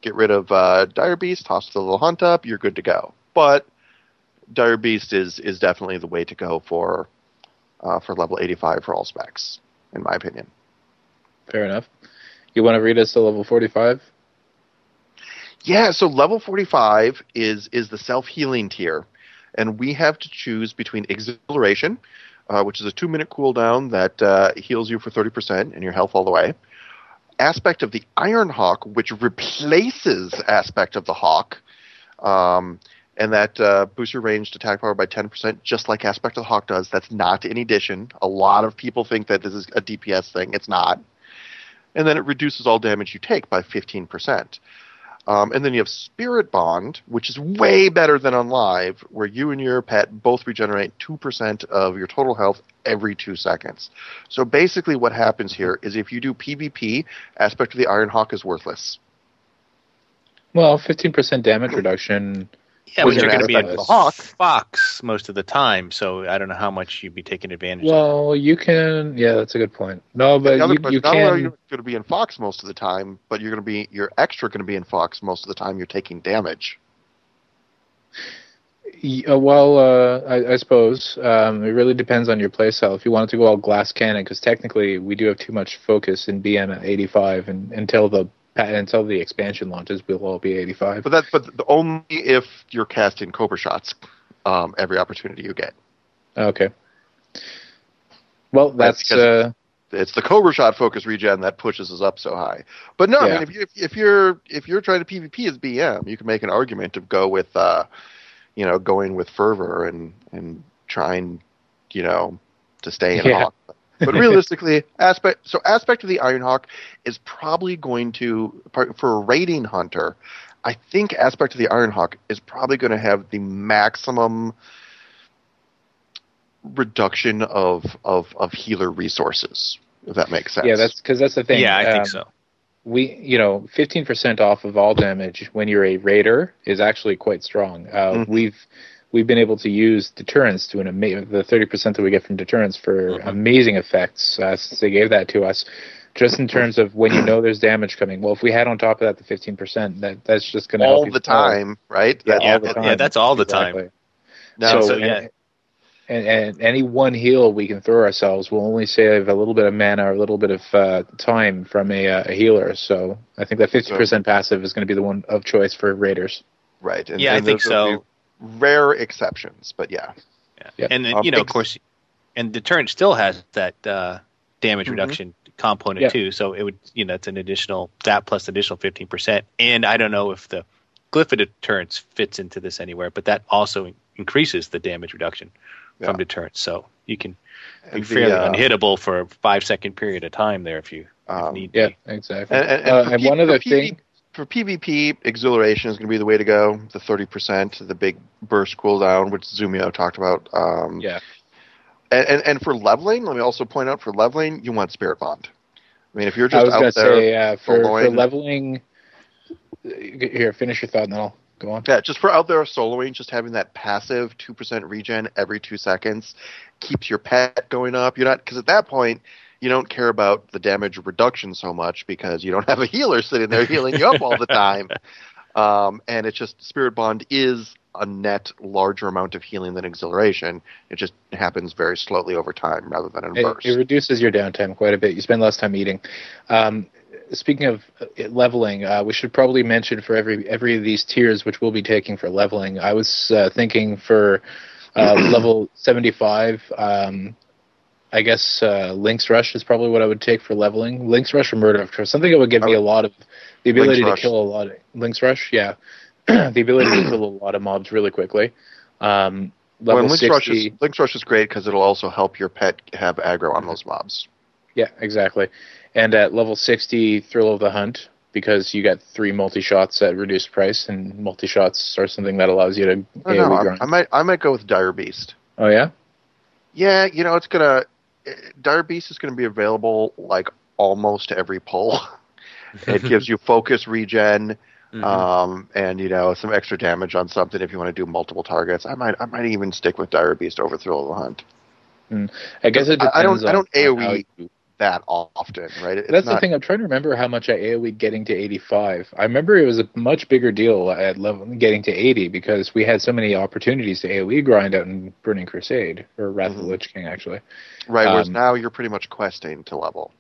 get rid of Dire Beast, toss the little Hunt up, you're good to go. But Dire Beast is definitely the way to go for level 85 for all specs, in my opinion. Fair enough. You want to read us to level 45? Yeah, so level 45 is the self-healing tier, and we have to choose between Exhilaration, which is a 2-minute cooldown that heals you for 30% and your health all the way. Aspect of the Iron Hawk, which replaces Aspect of the Hawk, and that boosts your ranged attack power by 10%, just like Aspect of the Hawk does. That's not in addition. A lot of people think that this is a DPS thing. It's not. And then it reduces all damage you take by 15%. And then you have Spirit Bond, which is way better than on Live, where you and your pet both regenerate 2% of your total health every 2 seconds. So basically what happens here is if you do PvP, Aspect of the Iron Hawk is worthless. Well, 15% damage reduction. Yeah, but you're going to be a fox most of the time, so I don't know how much you'd be taking advantage of. Well, you can. Yeah, that's a good point. No, but you can. Not only are you going to be in fox most of the time, but you're extra going to be in fox most of the time. You're taking damage. I suppose it really depends on your playstyle. If you wanted to go all glass cannon, because technically we do have too much focus in BM at 85, and until the expansion launches, we'll all be 85. But only if you're casting Cobra shots every opportunity you get. Okay. Well, that's it's the Cobra shot focus regen that pushes us up so high. But no, yeah. I mean, if you're trying to PvP as BM, you can make an argument to go with going with Fervor and trying to stay in Hawk. But realistically, Aspect of the Iron Hawk is probably going to, for a raiding hunter, I think Aspect of the Iron Hawk is probably going to have the maximum reduction of healer resources, if that makes sense. Yeah, that's the thing. Yeah, I think so. 15% off of all damage when you're a raider is actually quite strong. We've been able to use Deterrence to the 30% that we get from Deterrence for amazing effects since they gave that to us. Just in terms of when you know there's damage coming. Well, if we had on top of that the 15%, that's just going to help all the time, right? Yeah, all the time. Yeah, that's all the time. No, and any one heal we can throw ourselves will only save a little bit of mana or a little bit of time from a healer. So I think that 50% passive is going to be the one of choice for raiders. Right. And, I think so. Rare exceptions, but yeah. And then, of course, and Deterrent still has that damage reduction component too. So it would, it's an additional, that plus additional 15%. And I don't know if the Glyph of Deterrence fits into this anywhere, but that also increases the damage reduction from Deterrence. So you can be fairly unhittable for a 5-second period of time there if you need to. Yeah, exactly. And one other thing. For PvP, Exhilaration is going to be the way to go. The 30%, the big burst cooldown, which Zumio talked about. And for leveling, let me also point out, for leveling, you want Spirit Bond. I mean, if you're just out there... for leveling... Here, finish your thought and then I'll go on. Yeah, just for out there soloing, just having that passive 2% regen every 2 seconds keeps your pet going up. Because at that point... you don't care about the damage reduction so much because you don't have a healer sitting there healing you up all the time. And it's just Spirit Bond is a net larger amount of healing than Exhilaration. It just happens very slowly over time rather than in bursts. It reduces your downtime quite a bit. You spend less time eating. Speaking of leveling, we should probably mention for every of these tiers which we'll be taking for leveling. I was thinking for level 75... I guess Link's Rush is probably what I would take for leveling. Link's Rush or Murder of Trust. Something that would give me a lot of... the ability to kill a lot of... Link's Rush, yeah. The ability to kill a lot of mobs really quickly. Level 60... Link's Rush is great because it'll also help your pet have aggro on those mobs. Yeah, exactly. And at level 60, Thrill of the Hunt, because you get 3 multi-shots at reduced price, and multi-shots are something that allows you to AoE grind. I might go with Dire Beast. Oh, yeah? Yeah, it's going to... Dire Beast is going to be available like almost every pull. It gives you focus regen, and some extra damage on something if you want to do multiple targets. I might even stick with Dire Beast over Thrill of the Hunt. I guess it depends. I don't AoE that often, right? That's the thing. I'm trying to remember how much I AoE getting to 85. I remember it was a much bigger deal at getting to 80 because we had so many opportunities to AoE grind out in Burning Crusade, or Wrath of the Lich King, actually. Right, whereas now you're pretty much questing to level.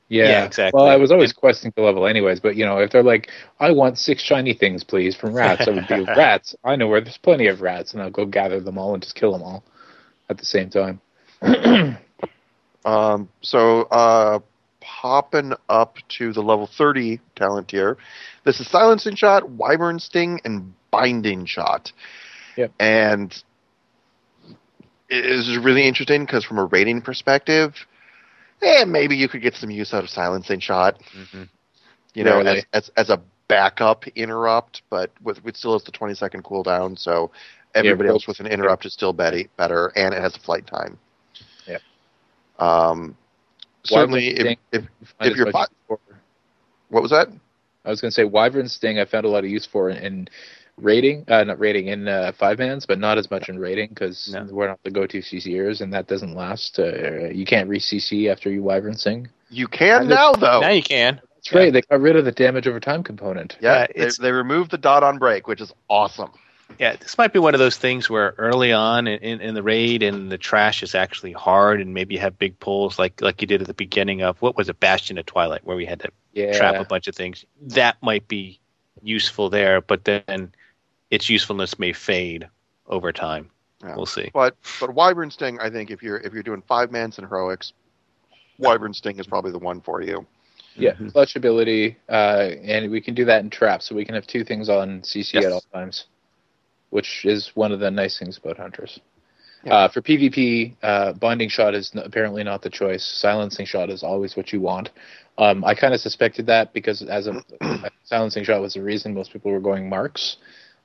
Yeah, exactly. Well, I was always questing to level anyways, but if they're like, I want 6 shiny things, please, from rats, I would do rats. I know where there's plenty of rats, and I'll go gather them all and just kill them all at the same time. Popping up to the level 30 talent tier, this is Silencing Shot, Wyvern Sting, and Binding Shot. Yep. And it is really interesting because from a rating perspective, maybe you could get some use out of Silencing Shot. As a backup interrupt, but it still has the 20-second cooldown, so everybody else with an interrupt is still better, and it has a flight time. Certainly, if you're... What was that? I was going to say Wyvern Sting I found a lot of use for in raiding, not raiding, in 5-mans, but not as much in raiding, because we're not the go-to CCers, and that doesn't last. You can't re-CC after you Wyvern Sting. You can now, though. Now you can. That's right, they got rid of the damage over time component. Yeah, they removed the dot on break, which is awesome. Yeah, this might be one of those things where early on in the raid and the trash is actually hard, and maybe you have big pulls like you did at the beginning of, what was it, Bastion of Twilight, where we had to trap a bunch of things. That might be useful there, but then its usefulness may fade over time. Yeah. We'll see. But Wyvern Sting, I think if you're doing 5-mans and heroics, Wyvern Sting is probably the one for you. Yeah, clutch ability, and we can do that in trap, so we can have 2 things on CC at all times, which is one of the nice things about Hunters. Yeah. For PvP, Binding Shot is apparently not the choice. Silencing Shot is always what you want. I kind of suspected that because Silencing Shot was the reason most people were going Marks.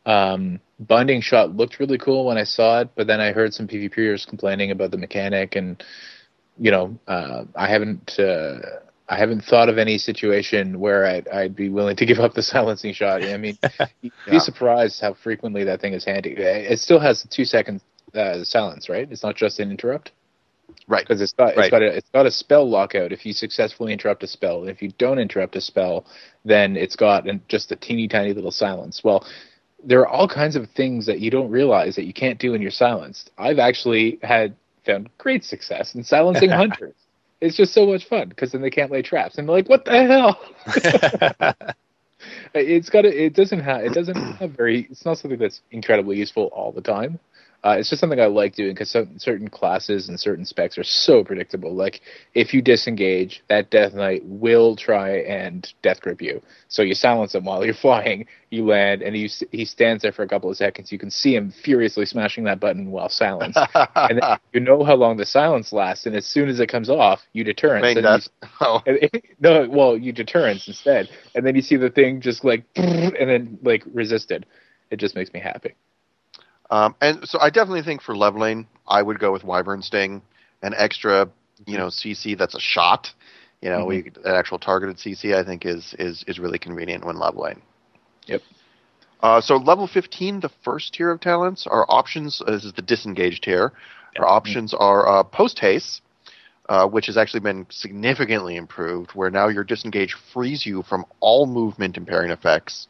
Binding Shot looked really cool when I saw it, but then I heard some PvPers complaining about the mechanic, and I haven't thought of any situation where I'd be willing to give up the silencing shot. I mean, you'd be surprised how frequently that thing is handy. It still has the 2-second silence, right? It's not just an interrupt. Right. Because it's got a spell lockout if you successfully interrupt a spell. And if you don't interrupt a spell, then it's got just a teeny tiny little silence. Well, there are all kinds of things that you don't realize that you can't do when you're silenced. I've actually found great success in silencing hunters. It's just so much fun because then they can't lay traps. And they're like, what the hell? It's not something that's incredibly useful all the time. It's just something I like doing because certain classes and certain specs are so predictable. Like, if you disengage, that Death Knight will try and death grip you. So you silence him while you're flying, you land, and he stands there for a couple of seconds. You can see him furiously smashing that button while silenced. And then you know how long the silence lasts, and as soon as it comes off, you deterrence. You deterrence instead. And then you see the thing just and then resisted. It just makes me happy. And so I definitely think for leveling, I would go with Wyvern Sting, an extra, CC that's a shot, an actual targeted CC. I think is really convenient when leveling. Yep. So level 15, the first tier of talents, our options. This is the Disengage tier. Yep. Our options are Post Haste, which has actually been significantly improved, where now your Disengage frees you from all movement impairing effects.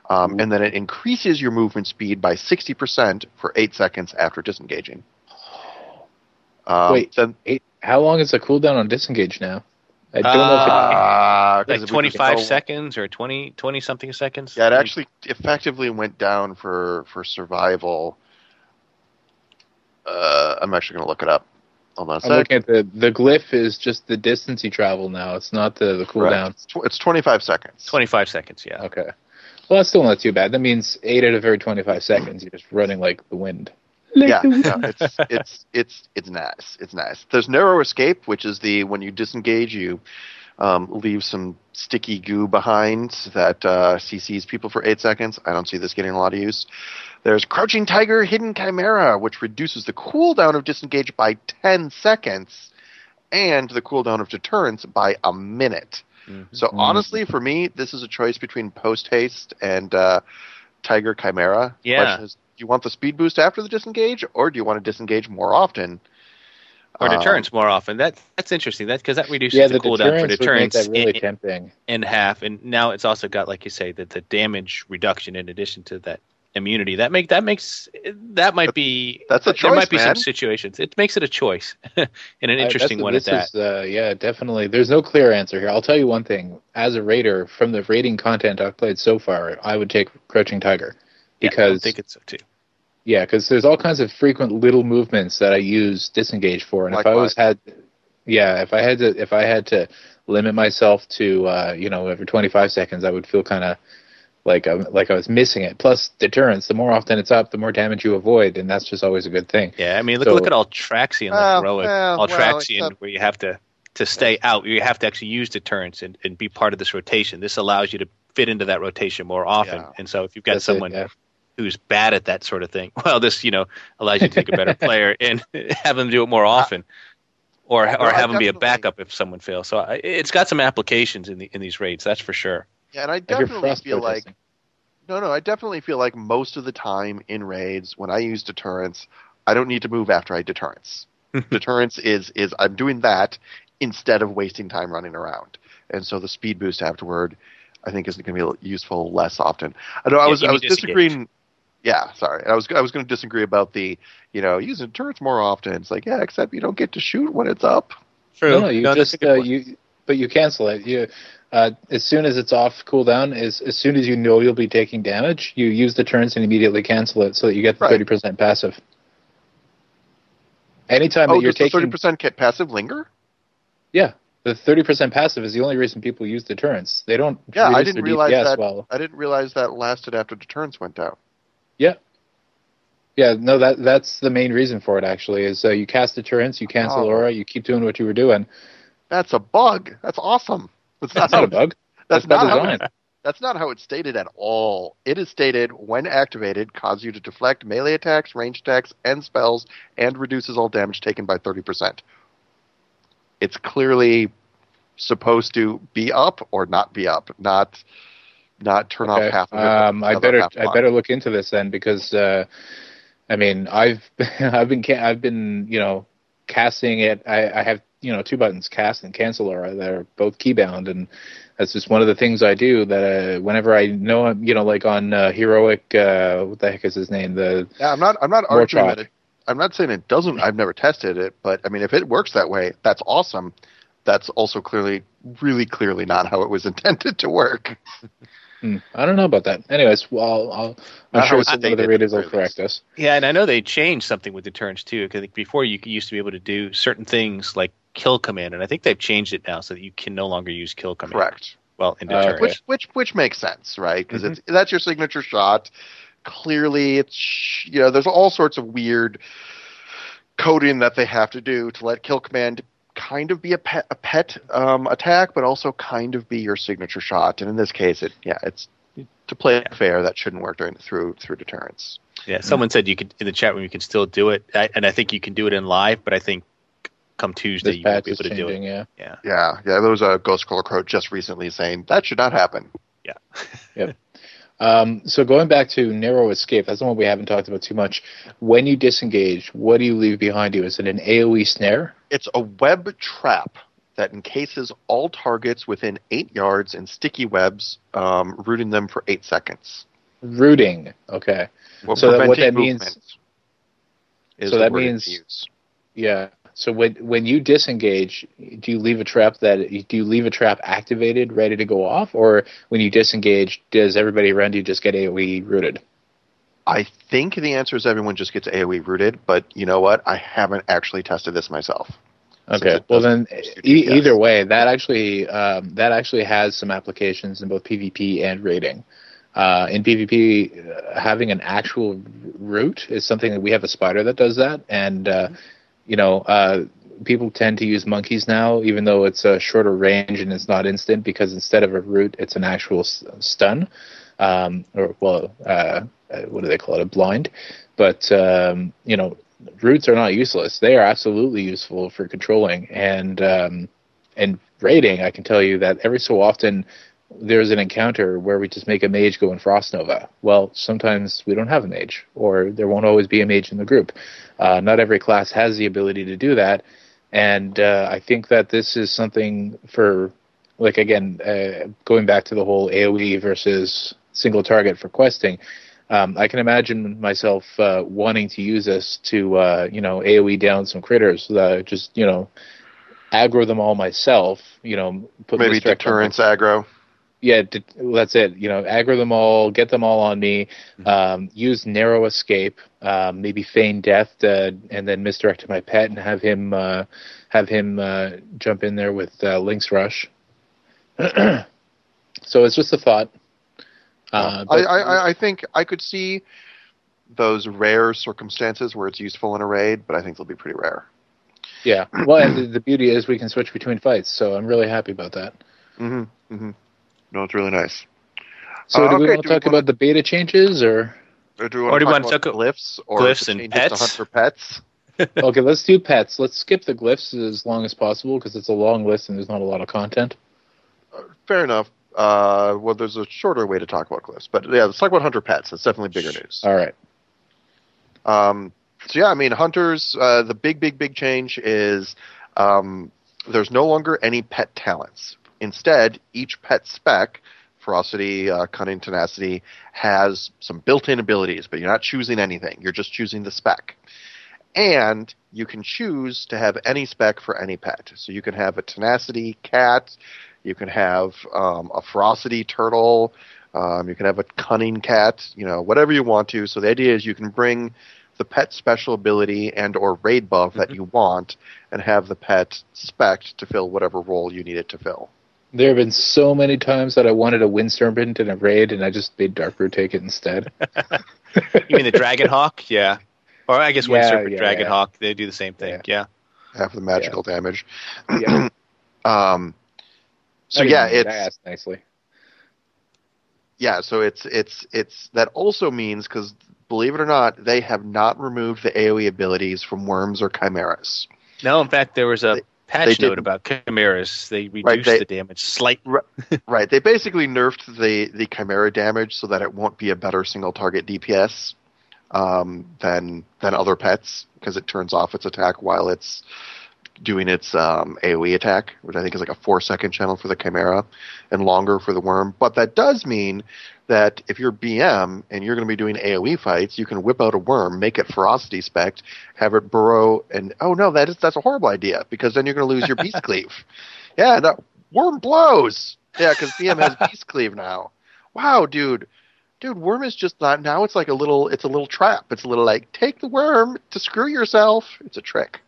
And then it increases your movement speed by 60% for 8 seconds after disengaging. How long is the cooldown on Disengage now? I don't know if it's 25 seconds or 20-something seconds. Yeah, it actually effectively went down for survival. I'm actually going to look it up. Hold on a sec. I'm looking at the glyph is just the distance you travel now. It's not the cooldown. Right. It's 25 seconds. 25 seconds, yeah. Okay. Well, that's still not too bad. That means 8 out of every 25 seconds you're just running like the wind. It's nice. It's nice. There's Narrow Escape, which is when you disengage, you leave some sticky goo behind that CCs people for 8 seconds. I don't see this getting a lot of use. There's Crouching Tiger, Hidden Chimera, which reduces the cooldown of Disengage by 10 seconds and the cooldown of Deterrence by a minute. Mm-hmm. So honestly, for me, this is a choice between Post Haste and Tiger Chimera. Yeah. Question is, do you want the speed boost after the disengage, or do you want to disengage more often? Or Deterrence more often. That's interesting. Because that reduces the cooldown for Deterrence would make that really tempting. In half. And now it's also got, like you say, the damage reduction in addition to that immunity. That might be. That's a choice. There might be man. some situations. It makes it a choice, and an interesting one at that. Definitely. There's no clear answer here. I'll tell you one thing. As a raider, from the raiding content I've played so far, I would take Crouching Tiger because I think it's so too. Yeah, because there's all kinds of frequent little movements that I use Disengage for, and Likewise. if I had to limit myself to every 25 seconds, I would feel kind of like I was missing it. Plus, Deterrence, the more often it's up, the more damage you avoid, and that's just always a good thing. Yeah, I mean, look at Altraxian, Altraxian, where you have to stay out. You have to actually use Deterrence and be part of this rotation. This allows you to fit into that rotation more often. Yeah. And so if you've got someone who's bad at that sort of thing, well, this allows you to take a better player and have them do it more often. Or have them be a backup if someone fails. So it's got some applications in these raids, that's for sure. Yeah, and I definitely feel like I definitely feel like most of the time in raids when I use Deterrence, I don't need to move after I Deterrence. Deterrence is I'm doing that instead of wasting time running around. And so the speed boost afterward, I think, is going to be useful less often. I know I was disagreeing. Yeah, sorry. I was going to disagree about the using turrets more often. It's like, yeah, except you don't get to shoot when it's up. True. No, you cancel it. As soon as it's off cooldown, as soon as you know you'll be taking damage, you use the turns and immediately cancel it so that you get the 30% passive. Anytime that you're taking 30% passive linger. Yeah, the 30% passive is the only reason people use Deterrence. They don't. Yeah, I didn't realize that. Well. I didn't realize that lasted after Deterrence went down. Yeah. Yeah, no, that's the main reason for it, actually, is you cast Deterrence, you cancel Aura, you keep doing what you were doing. That's a bug. That's awesome. That's not a bug. That's by design. That's not how it's stated at all. It is stated, when activated, causes you to deflect melee attacks, ranged attacks, and spells, and reduces all damage taken by 30%. It's clearly supposed to be up or not be up, not turn off half of it. I better look into this then, because I mean, I've been casting it. I have 2 buttons, cast and cancel, that are both keybound, and that's just one of the things I do. That whenever I know I'm like on heroic, what the heck is his name? I'm not arguing that I'm not saying it doesn't. I've never tested it, but I mean, if it works that way, that's awesome. That's also really clearly not how it was intended to work. I don't know about that. Anyways, well, I'm sure some of the readers will correct us. Yeah, and I know they changed something with Deterrence too. Because I think before you used to be able to do certain things like kill command, and I think they've changed it now so that you can no longer use kill command. Correct. Well, in Deterrence, which makes sense, right? Because that's your signature shot. Clearly, it's there's all sorts of weird coding that they have to do to let kill command kind of be a pet attack, but also kind of be your signature shot. And in this case, it's to play it fair. That shouldn't work through Deterrence. Yeah, someone said you could in the chat room. You can still do it, and I think you can do it in live. But I think come Tuesday you won't be able to do it. Yeah. There was a Ghost Color Crow just recently saying that should not happen. Yeah. Yep. So going back to Narrow Escape, that's the one we haven't talked about too much. When you disengage, what do you leave behind you? Is it an AoE snare? It's a web trap that encases all targets within 8 yards in sticky webs, rooting them for 8 seconds. Rooting, okay. So what that means is so that means yeah. So when you disengage, do you leave a trap activated, ready to go off, or when you disengage, does everybody around you just get AoE rooted? I think the answer is everyone just gets AoE rooted, but you know what? I haven't actually tested this myself. Okay, well then, either way, that actually has some applications in both PvP and raiding. In PvP, having an actual root is something that we have a spider that does that, and people tend to use monkeys now, even though it's a shorter range and it's not instant, because instead of a root, it's an actual stun, what do they call it? A blind. But roots are not useless. They are absolutely useful for controlling, and raiding. I can tell you that every so often there's an encounter where we just make a mage go in Frost Nova. Well, sometimes we don't have a mage, or there won't always be a mage in the group. Not every class has the ability to do that, and I think that this is something for, going back to the whole AoE versus single target for questing. I can imagine myself wanting to use this to, AoE down some critters, just aggro them all myself. Put maybe Deterrence aggro. Yeah, that's it. Aggro them all, get them all on me. Use Narrow Escape, maybe feign death, and then misdirect to my pet and have him jump in there with Link's Rush. So it's just a thought. I think I could see those rare circumstances where it's useful in a raid, but I think they'll be pretty rare. Yeah. Well, and the beauty is we can switch between fights, so I'm really happy about that. Mm-hmm. Mm-hmm. No, it's really nice. So do we want to talk about the beta changes, or do we want to talk about glyphs, or glyphs and pets? To Hunter Pets? Okay, let's do pets. Let's skip the glyphs as long as possible, because it's a long list and there's not a lot of content. Fair enough. Well, there's a shorter way to talk about glyphs, but yeah, let's talk about Hunter Pets. That's definitely bigger news. All right. So yeah, I mean, Hunters, the big change is there's no longer any pet talents. Instead, each pet spec, ferocity, cunning, tenacity, has some built-in abilities, but you're not choosing anything. You're just choosing the spec. And you can choose to have any spec for any pet. So you can have a tenacity cat, you can have a ferocity turtle, you can have a cunning cat, whatever you want to. So the idea is you can bring the pet special ability and or raid buff that you want and have the pet spec to fill whatever role you need it to fill. There have been so many times that I wanted a Wind Serpent in a raid, and I just made Darkbrew take it instead. You mean the Dragonhawk? Yeah. Or I guess Wind Serpent, Dragonhawk, they do the same thing. Yeah. Half the magical damage. Yeah. So yeah, it's asked nicely. Yeah, so it's that also means, because believe it or not, they have not removed the AoE abilities from worms or chimeras. No, in fact, there was a patch they note about chimeras. They reduced Right, the damage slightly. Right, they basically nerfed the chimera damage so that it won't be a better single target DPS than other pets, because it turns off its attack while it's doing its AoE attack, which I think is like a 4-second channel for the chimera and longer for the worm. But that does mean that if you're BM and you're going to be doing AoE fights, you can whip out a worm, make it ferocity spect, have it burrow, and oh no, that's a horrible idea, because then you're going to lose your beast cleave. Yeah, that worm blows. Yeah, because BM has beast cleave now. Wow, dude, worm is just not, now it's like a little trap. It's a little like, take the worm to screw yourself. It's a trick.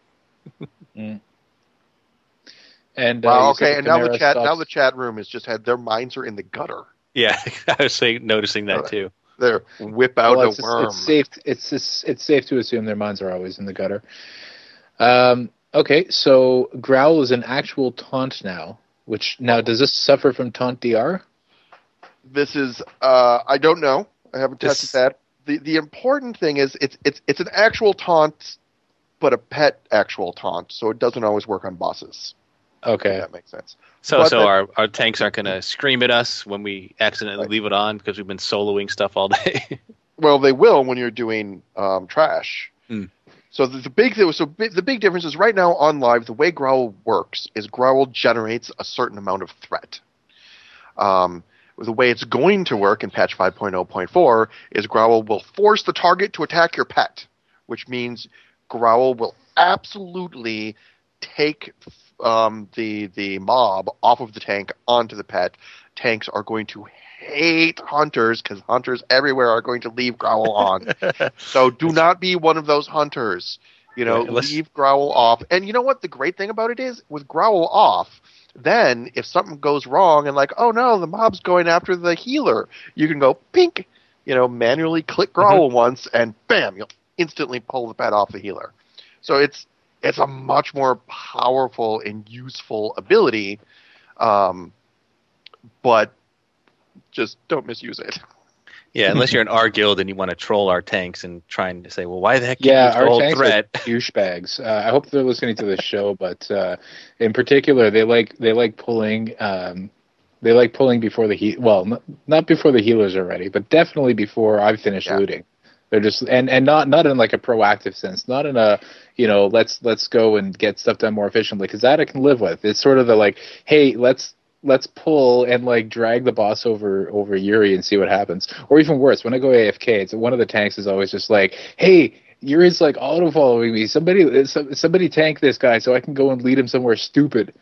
Mm. And wow, okay, and now the chat room has just had, their minds are in the gutter. Yeah, I was noticing that too. They're whip out a worm. It's safe to assume their minds are always in the gutter. Okay, so growl is an actual taunt now. Does this suffer from taunt DR? This is I don't know. I haven't tested that. The important thing is it's an actual taunt, but a pet actual taunt, so it doesn't always work on bosses. Okay, if that makes sense. So our tanks aren't going to scream at us when we accidentally leave it on because we've been soloing stuff all day. Well, they will when you're doing trash. Mm. So the big difference is right now on live, the way growl works is growl generates a certain amount of threat. The way it's going to work in patch 5.0.4 is growl will force the target to attack your pet, which means growl will absolutely take the mob off of the tank onto the pet. Tanks are going to hate hunters because hunters everywhere are going to leave growl on. So do not be one of those hunters. Leave growl off. And you know what the great thing about it is? With growl off, then if something goes wrong and like, oh no, the mob's going after the healer, you can go pink, manually click growl once and bam, you'll instantly pull the pet off the healer. So it's a much more powerful and useful ability, but just don't misuse it. Yeah, unless you're in our guild and you want to troll our tanks and trying to say, well, why the heck our tanks are douchebags. I hope they're listening to the show, but in particular, they like pulling before the not before the healers are ready, but definitely before I've finished looting. They're just and not in like a proactive sense, not in a let's go and get stuff done more efficiently, because that I can live with. It's sort of the like, hey, let's pull and like drag the boss over Yuri and see what happens. Or even worse, when I go AFK, it's one of the tanks is always just like, hey, Yuri's like auto following me. Somebody tank this guy so I can go and lead him somewhere stupid.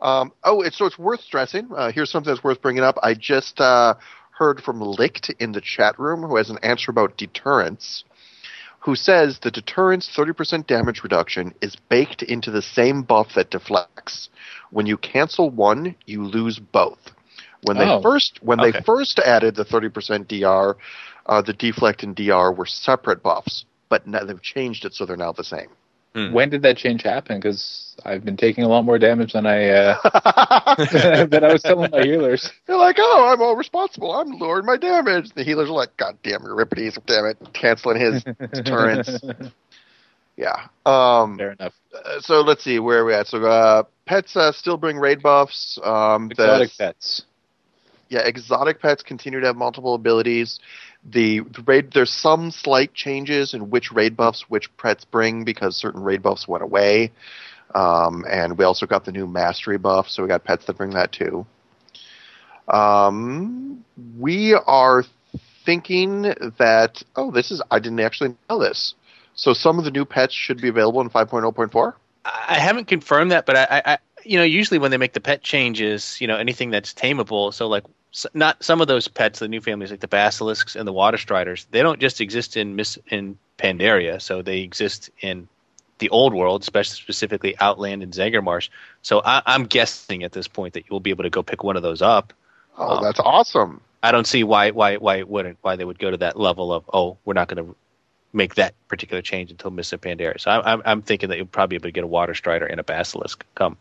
It's worth stressing. Here's something that's worth bringing up. I just heard from Licht in the chat room, who has an answer about Deterrence, who says the Deterrence 30% damage reduction is baked into the same buff that deflects. When you cancel one, you lose both. When they first added the 30% DR, the deflect and DR were separate buffs, but now they've changed it so they're now the same. When did that change happen? Because I've been taking a lot more damage than I than I was telling my healers. They're like, oh, I'm all responsible. I'm lowering my damage. The healers are like, God damn Euripides, damn it, canceling his Deterrence. Yeah. Fair enough. So let's see, where are we at? So pets still bring raid buffs. Exotic pets. Yeah, exotic pets continue to have multiple abilities. The raid, there's some slight changes in which raid buffs which pets bring, because certain raid buffs went away. And we also got the new mastery buff, so we got pets that bring that too. We are thinking that, I didn't actually know this. So some of the new pets should be available in 5.0.4? I haven't confirmed that, but I usually when they make the pet changes, anything that's tameable, so like not some of those pets, the new families like the basilisks and the water striders, they don't just exist in Pandaria, so they exist in the old world, specifically Outland and Zangarmarsh. So I'm guessing at this point that you'll be able to go pick one of those up. Oh, that's awesome! I don't see why they would go to that level of we're not going to make that particular change until Mists of Pandaria. So I'm thinking that you'll probably be able to get a water strider and a basilisk come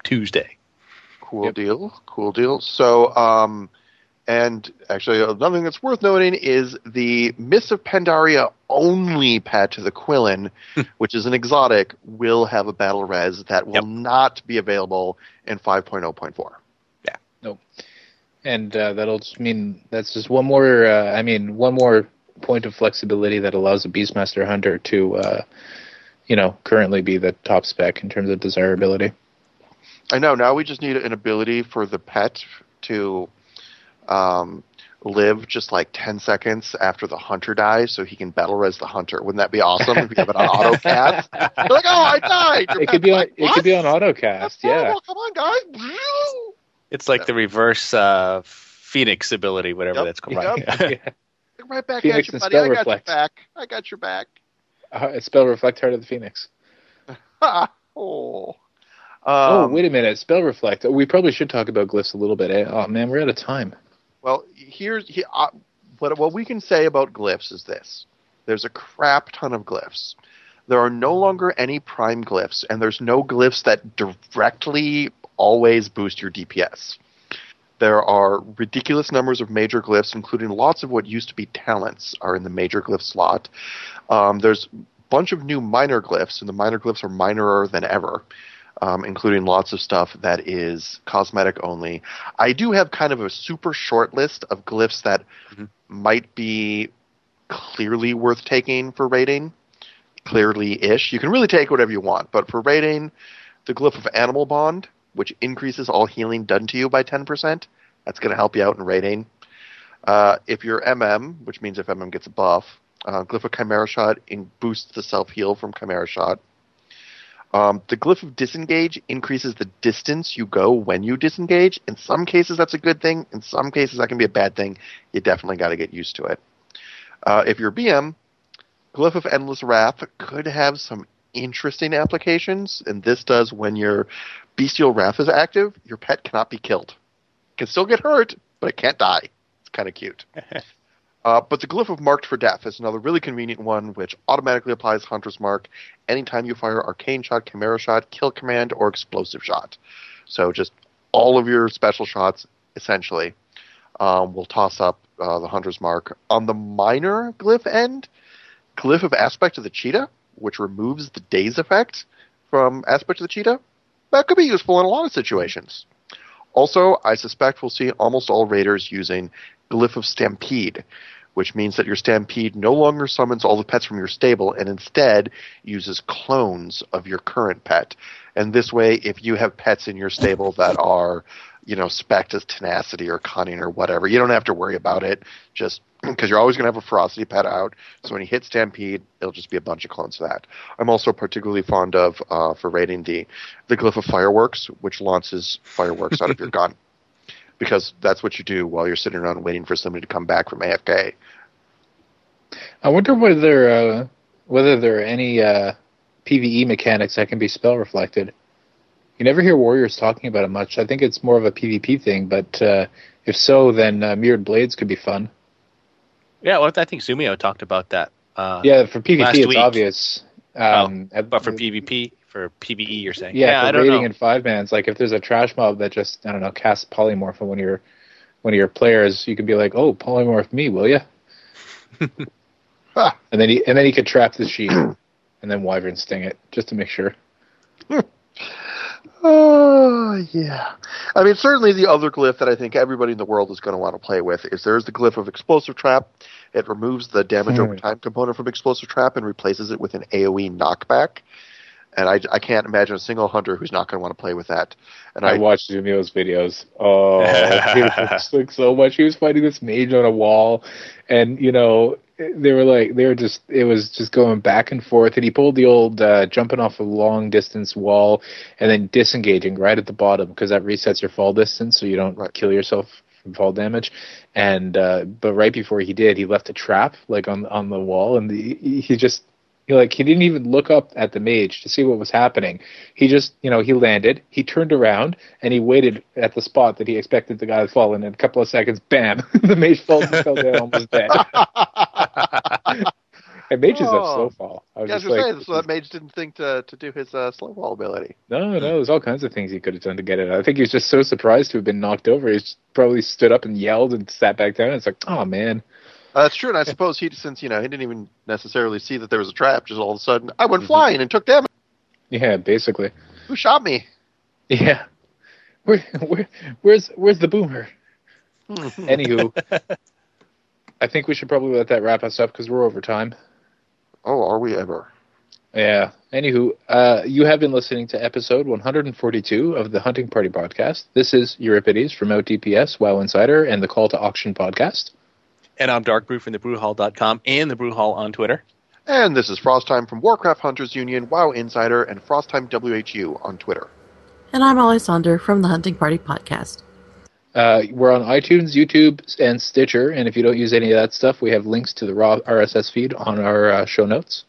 Tuesday. Cool deal. So, and actually, another thing that's worth noting is the Mists of Pandaria only pet, the Quillen, which is an exotic, will have a battle res that will not be available in 5.0.4. Yeah. Nope. And that'll just mean that's just one more point of flexibility that allows a Beastmaster Hunter to, currently be the top spec in terms of desirability. I know. Now we just need an ability for the pet to live just like 10 seconds after the hunter dies so he can battle res the hunter. Wouldn't that be awesome if you have it on auto cast? You're like, oh, I died! It could be on auto cast, yeah. Come on, guys! It's like the reverse Phoenix ability, whatever that's called. Right? Right back Phoenix at you, buddy. I got your back. Spell Reflect, Heart of the Phoenix. Wait a minute. Spell Reflect. We probably should talk about glyphs a little bit. Oh, man, we're out of time. Well, what we can say about glyphs is this. There's a crap ton of glyphs. There are no longer any prime glyphs, and there's no glyphs that directly always boost your DPS. There are ridiculous numbers of major glyphs, including lots of what used to be talents are in the major glyph slot. There's a bunch of new minor glyphs, and the minor glyphs are minorer than ever. Including lots of stuff that is cosmetic only. I do have kind of a super short list of glyphs that might be clearly worth taking for raiding. Clearly-ish. You can really take whatever you want, but for raiding, the glyph of Animal Bond, which increases all healing done to you by 10%, that's going to help you out in raiding. If you're MM, which means if MM gets a buff, glyph of Chimera Shot boosts the self-heal from Chimera Shot. The glyph of Disengage increases the distance you go when you disengage. In some cases, that's a good thing. In some cases, that can be a bad thing. You definitely got to get used to it. If you're BM, glyph of Endless Wrath could have some interesting applications, and this does when your Bestial Wrath is active, your pet cannot be killed. It can still get hurt, but it can't die. It's kind of cute. But the glyph of Marked for Death is another really convenient one, which automatically applies Hunter's Mark anytime you fire Arcane Shot, Chimera Shot, Kill Command, or Explosive Shot. So just all of your special shots, essentially, will toss up the Hunter's Mark. On the minor glyph end, glyph of Aspect of the Cheetah, which removes the Daze effect from Aspect of the Cheetah, that could be useful in a lot of situations. Also, I suspect we'll see almost all raiders using glyph of Stampede, which means that your Stampede no longer summons all the pets from your stable and instead uses clones of your current pet. And this way, if you have pets in your stable that are, spec'd as Tenacity or Cunning or whatever, you don't have to worry about it, just because you're always going to have a Ferocity pet out. So when you hit Stampede, it'll just be a bunch of clones of that. I'm also particularly fond of, for raiding, the glyph of Fireworks, which launches fireworks out of your gun. Because that's what you do while you're sitting around waiting for somebody to come back from AFK. I wonder whether there are any PvE mechanics that can be spell reflected. You never hear warriors talking about it much. I think it's more of a PvP thing, but if so, then Mirrored Blades could be fun. Yeah, well, I think Zumio talked about that. Yeah, for PvP it's obvious. But for PvP, for PvE, you're saying? Yeah, for raiding in 5-mans, like if there's a trash mob that just, casts Polymorph on one of your players, you could be like, oh, Polymorph me, will you? And then he could trap the sheep, and then Wyvern sting it, just to make sure. Oh, yeah. I mean, certainly the other glyph that I think everybody in the world is going to want to play with is there's the glyph of Explosive Trap. It removes the damage over time component from Explosive Trap and replaces it with an AoE knockback. And I can't imagine a single hunter who's not going to want to play with that. And I watched Zumio's videos. Oh, he was like so much. He was fighting this mage on a wall, and it was just going back and forth. And he pulled the old jumping off a long distance wall and then disengaging right at the bottom because that resets your fall distance, so you don't kill yourself from fall damage. And but right before he did, he left a trap like on the wall, and he didn't even look up at the mage to see what was happening. He just, he landed, he turned around, and he waited at the spot that he expected the guy to fall in. In a couple of seconds, bam, the mage fell down, almost dead. And mages have slow fall. I was Yeah, I was just going like, to say, so that mage didn't think to do his slow fall ability. no, there's all kinds of things he could have done to get it. I think he was just so surprised to have been knocked over. He's probably stood up and yelled and sat back down. It's like, oh man. That's true, and I suppose since he didn't even necessarily see that there was a trap, just all of a sudden, I went flying and took damage. Yeah, basically. Who shot me? Yeah. Where's the boomer? Anywho, I think we should probably let that wrap us up because we're over time. Oh, are we ever? Yeah. Anywho, you have been listening to episode 142 of the Hunting Party Podcast. This is Euripides from OutDPS, WoW Insider, and the Call to Auction Podcast. And I'm Darkbrew from thebrewhall.com and the Brewhall on Twitter. And this is Frostheim from Warcraft Hunters Union, WoW Insider, and Frostheim WHU on Twitter. And I'm Alessander from the Hunting Party Podcast. We're on iTunes, YouTube, and Stitcher, and if you don't use any of that stuff, we have links to the raw RSS feed on our show notes.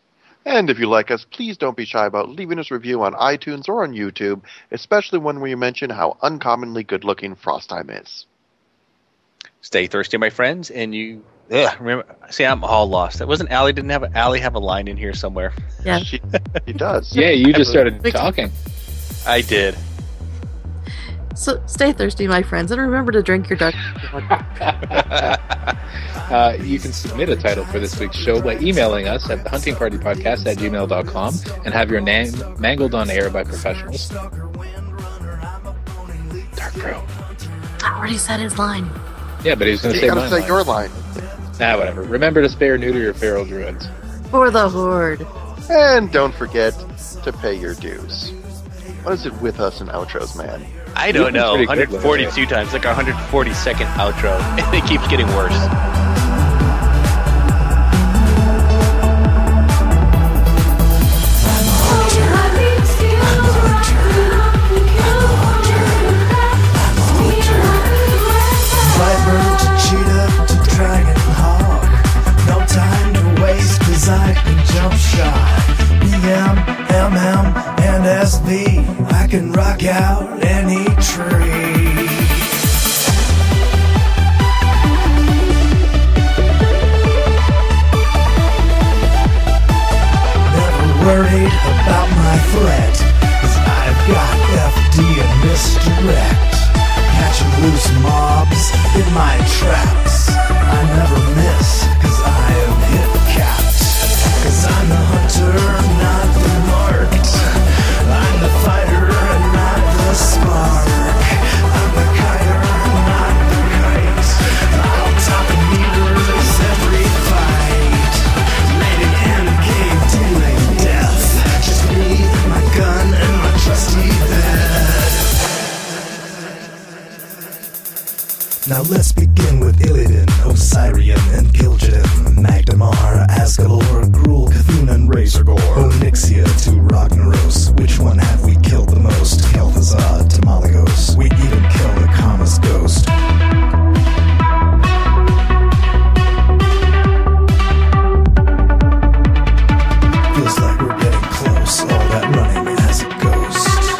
And if you like us, please don't be shy about leaving us a review on iTunes or on YouTube, especially when we mention how uncommonly good-looking Frostheim is. Stay thirsty, my friends, and you... remember, see, I'm all lost. That wasn't Allie. Didn't have Allie have a line in here somewhere? Yeah. She does. Yeah, you just started talking. I did. So stay thirsty, my friends, and remember to drink your dark. You can submit a title for this week's show by emailing us at thehuntingpartypodcast@gmail.com and have your name mangled on air by professionals. Darkbrew. I already said his line. Yeah, but he was going to You say gotta my say line. your line. Whatever. Remember to spay or neuter your feral druids. For the Horde. And don't forget to pay your dues. What is it with us in outros, man? I don't know. Pretty good, 142 times, like our 142nd outro, and it keeps getting worse. Wyvern to cheetah to dragon hog. No time to waste, cause I can jump shot. BM, MM, and SV. I can rock out any tree. Never worried about my threat, cause I've got FD and misdirect. Catching loose mobs in my traps. I never miss, cause I am hit capped. Cause I'm the hunter, not the marked. I'm the fighter, not the spark. I'm the kiter, not the kite. I'll top the meters every fight. Landing in a cave, dealing death. Just me, my gun, and my trusty bed. Now let's begin with Illidan, Osirian, and Gil'jadan, Magdamar, Asgalor, Gruul, Cthulhu, and Razorgore, Onyxia to Ragnaros. Which one have we killed the most? Kel'Thuzad to Malagos. We even killed a Kama's ghost. Feels like we're getting close, all that running has a ghost.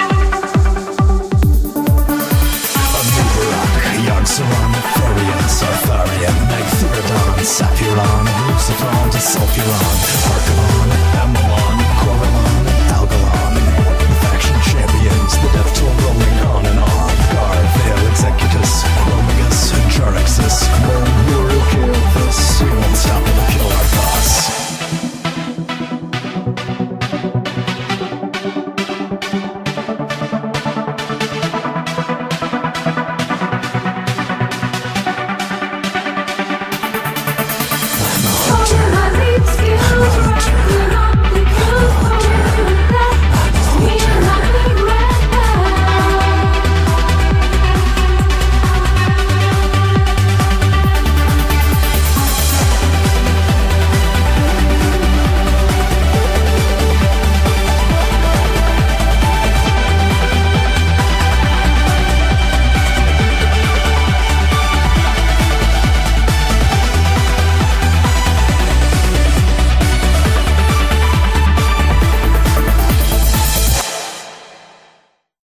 Yogg-Saron, Therian, Sartharian, Magtheridon, Saphiron, Lucifer to Sulfuron, Archelon, Amalon, Corellon, Algalon. The faction champions, the death toll rolling on and on. Garvale, Executus, Chromius, Jarexus, Murmur,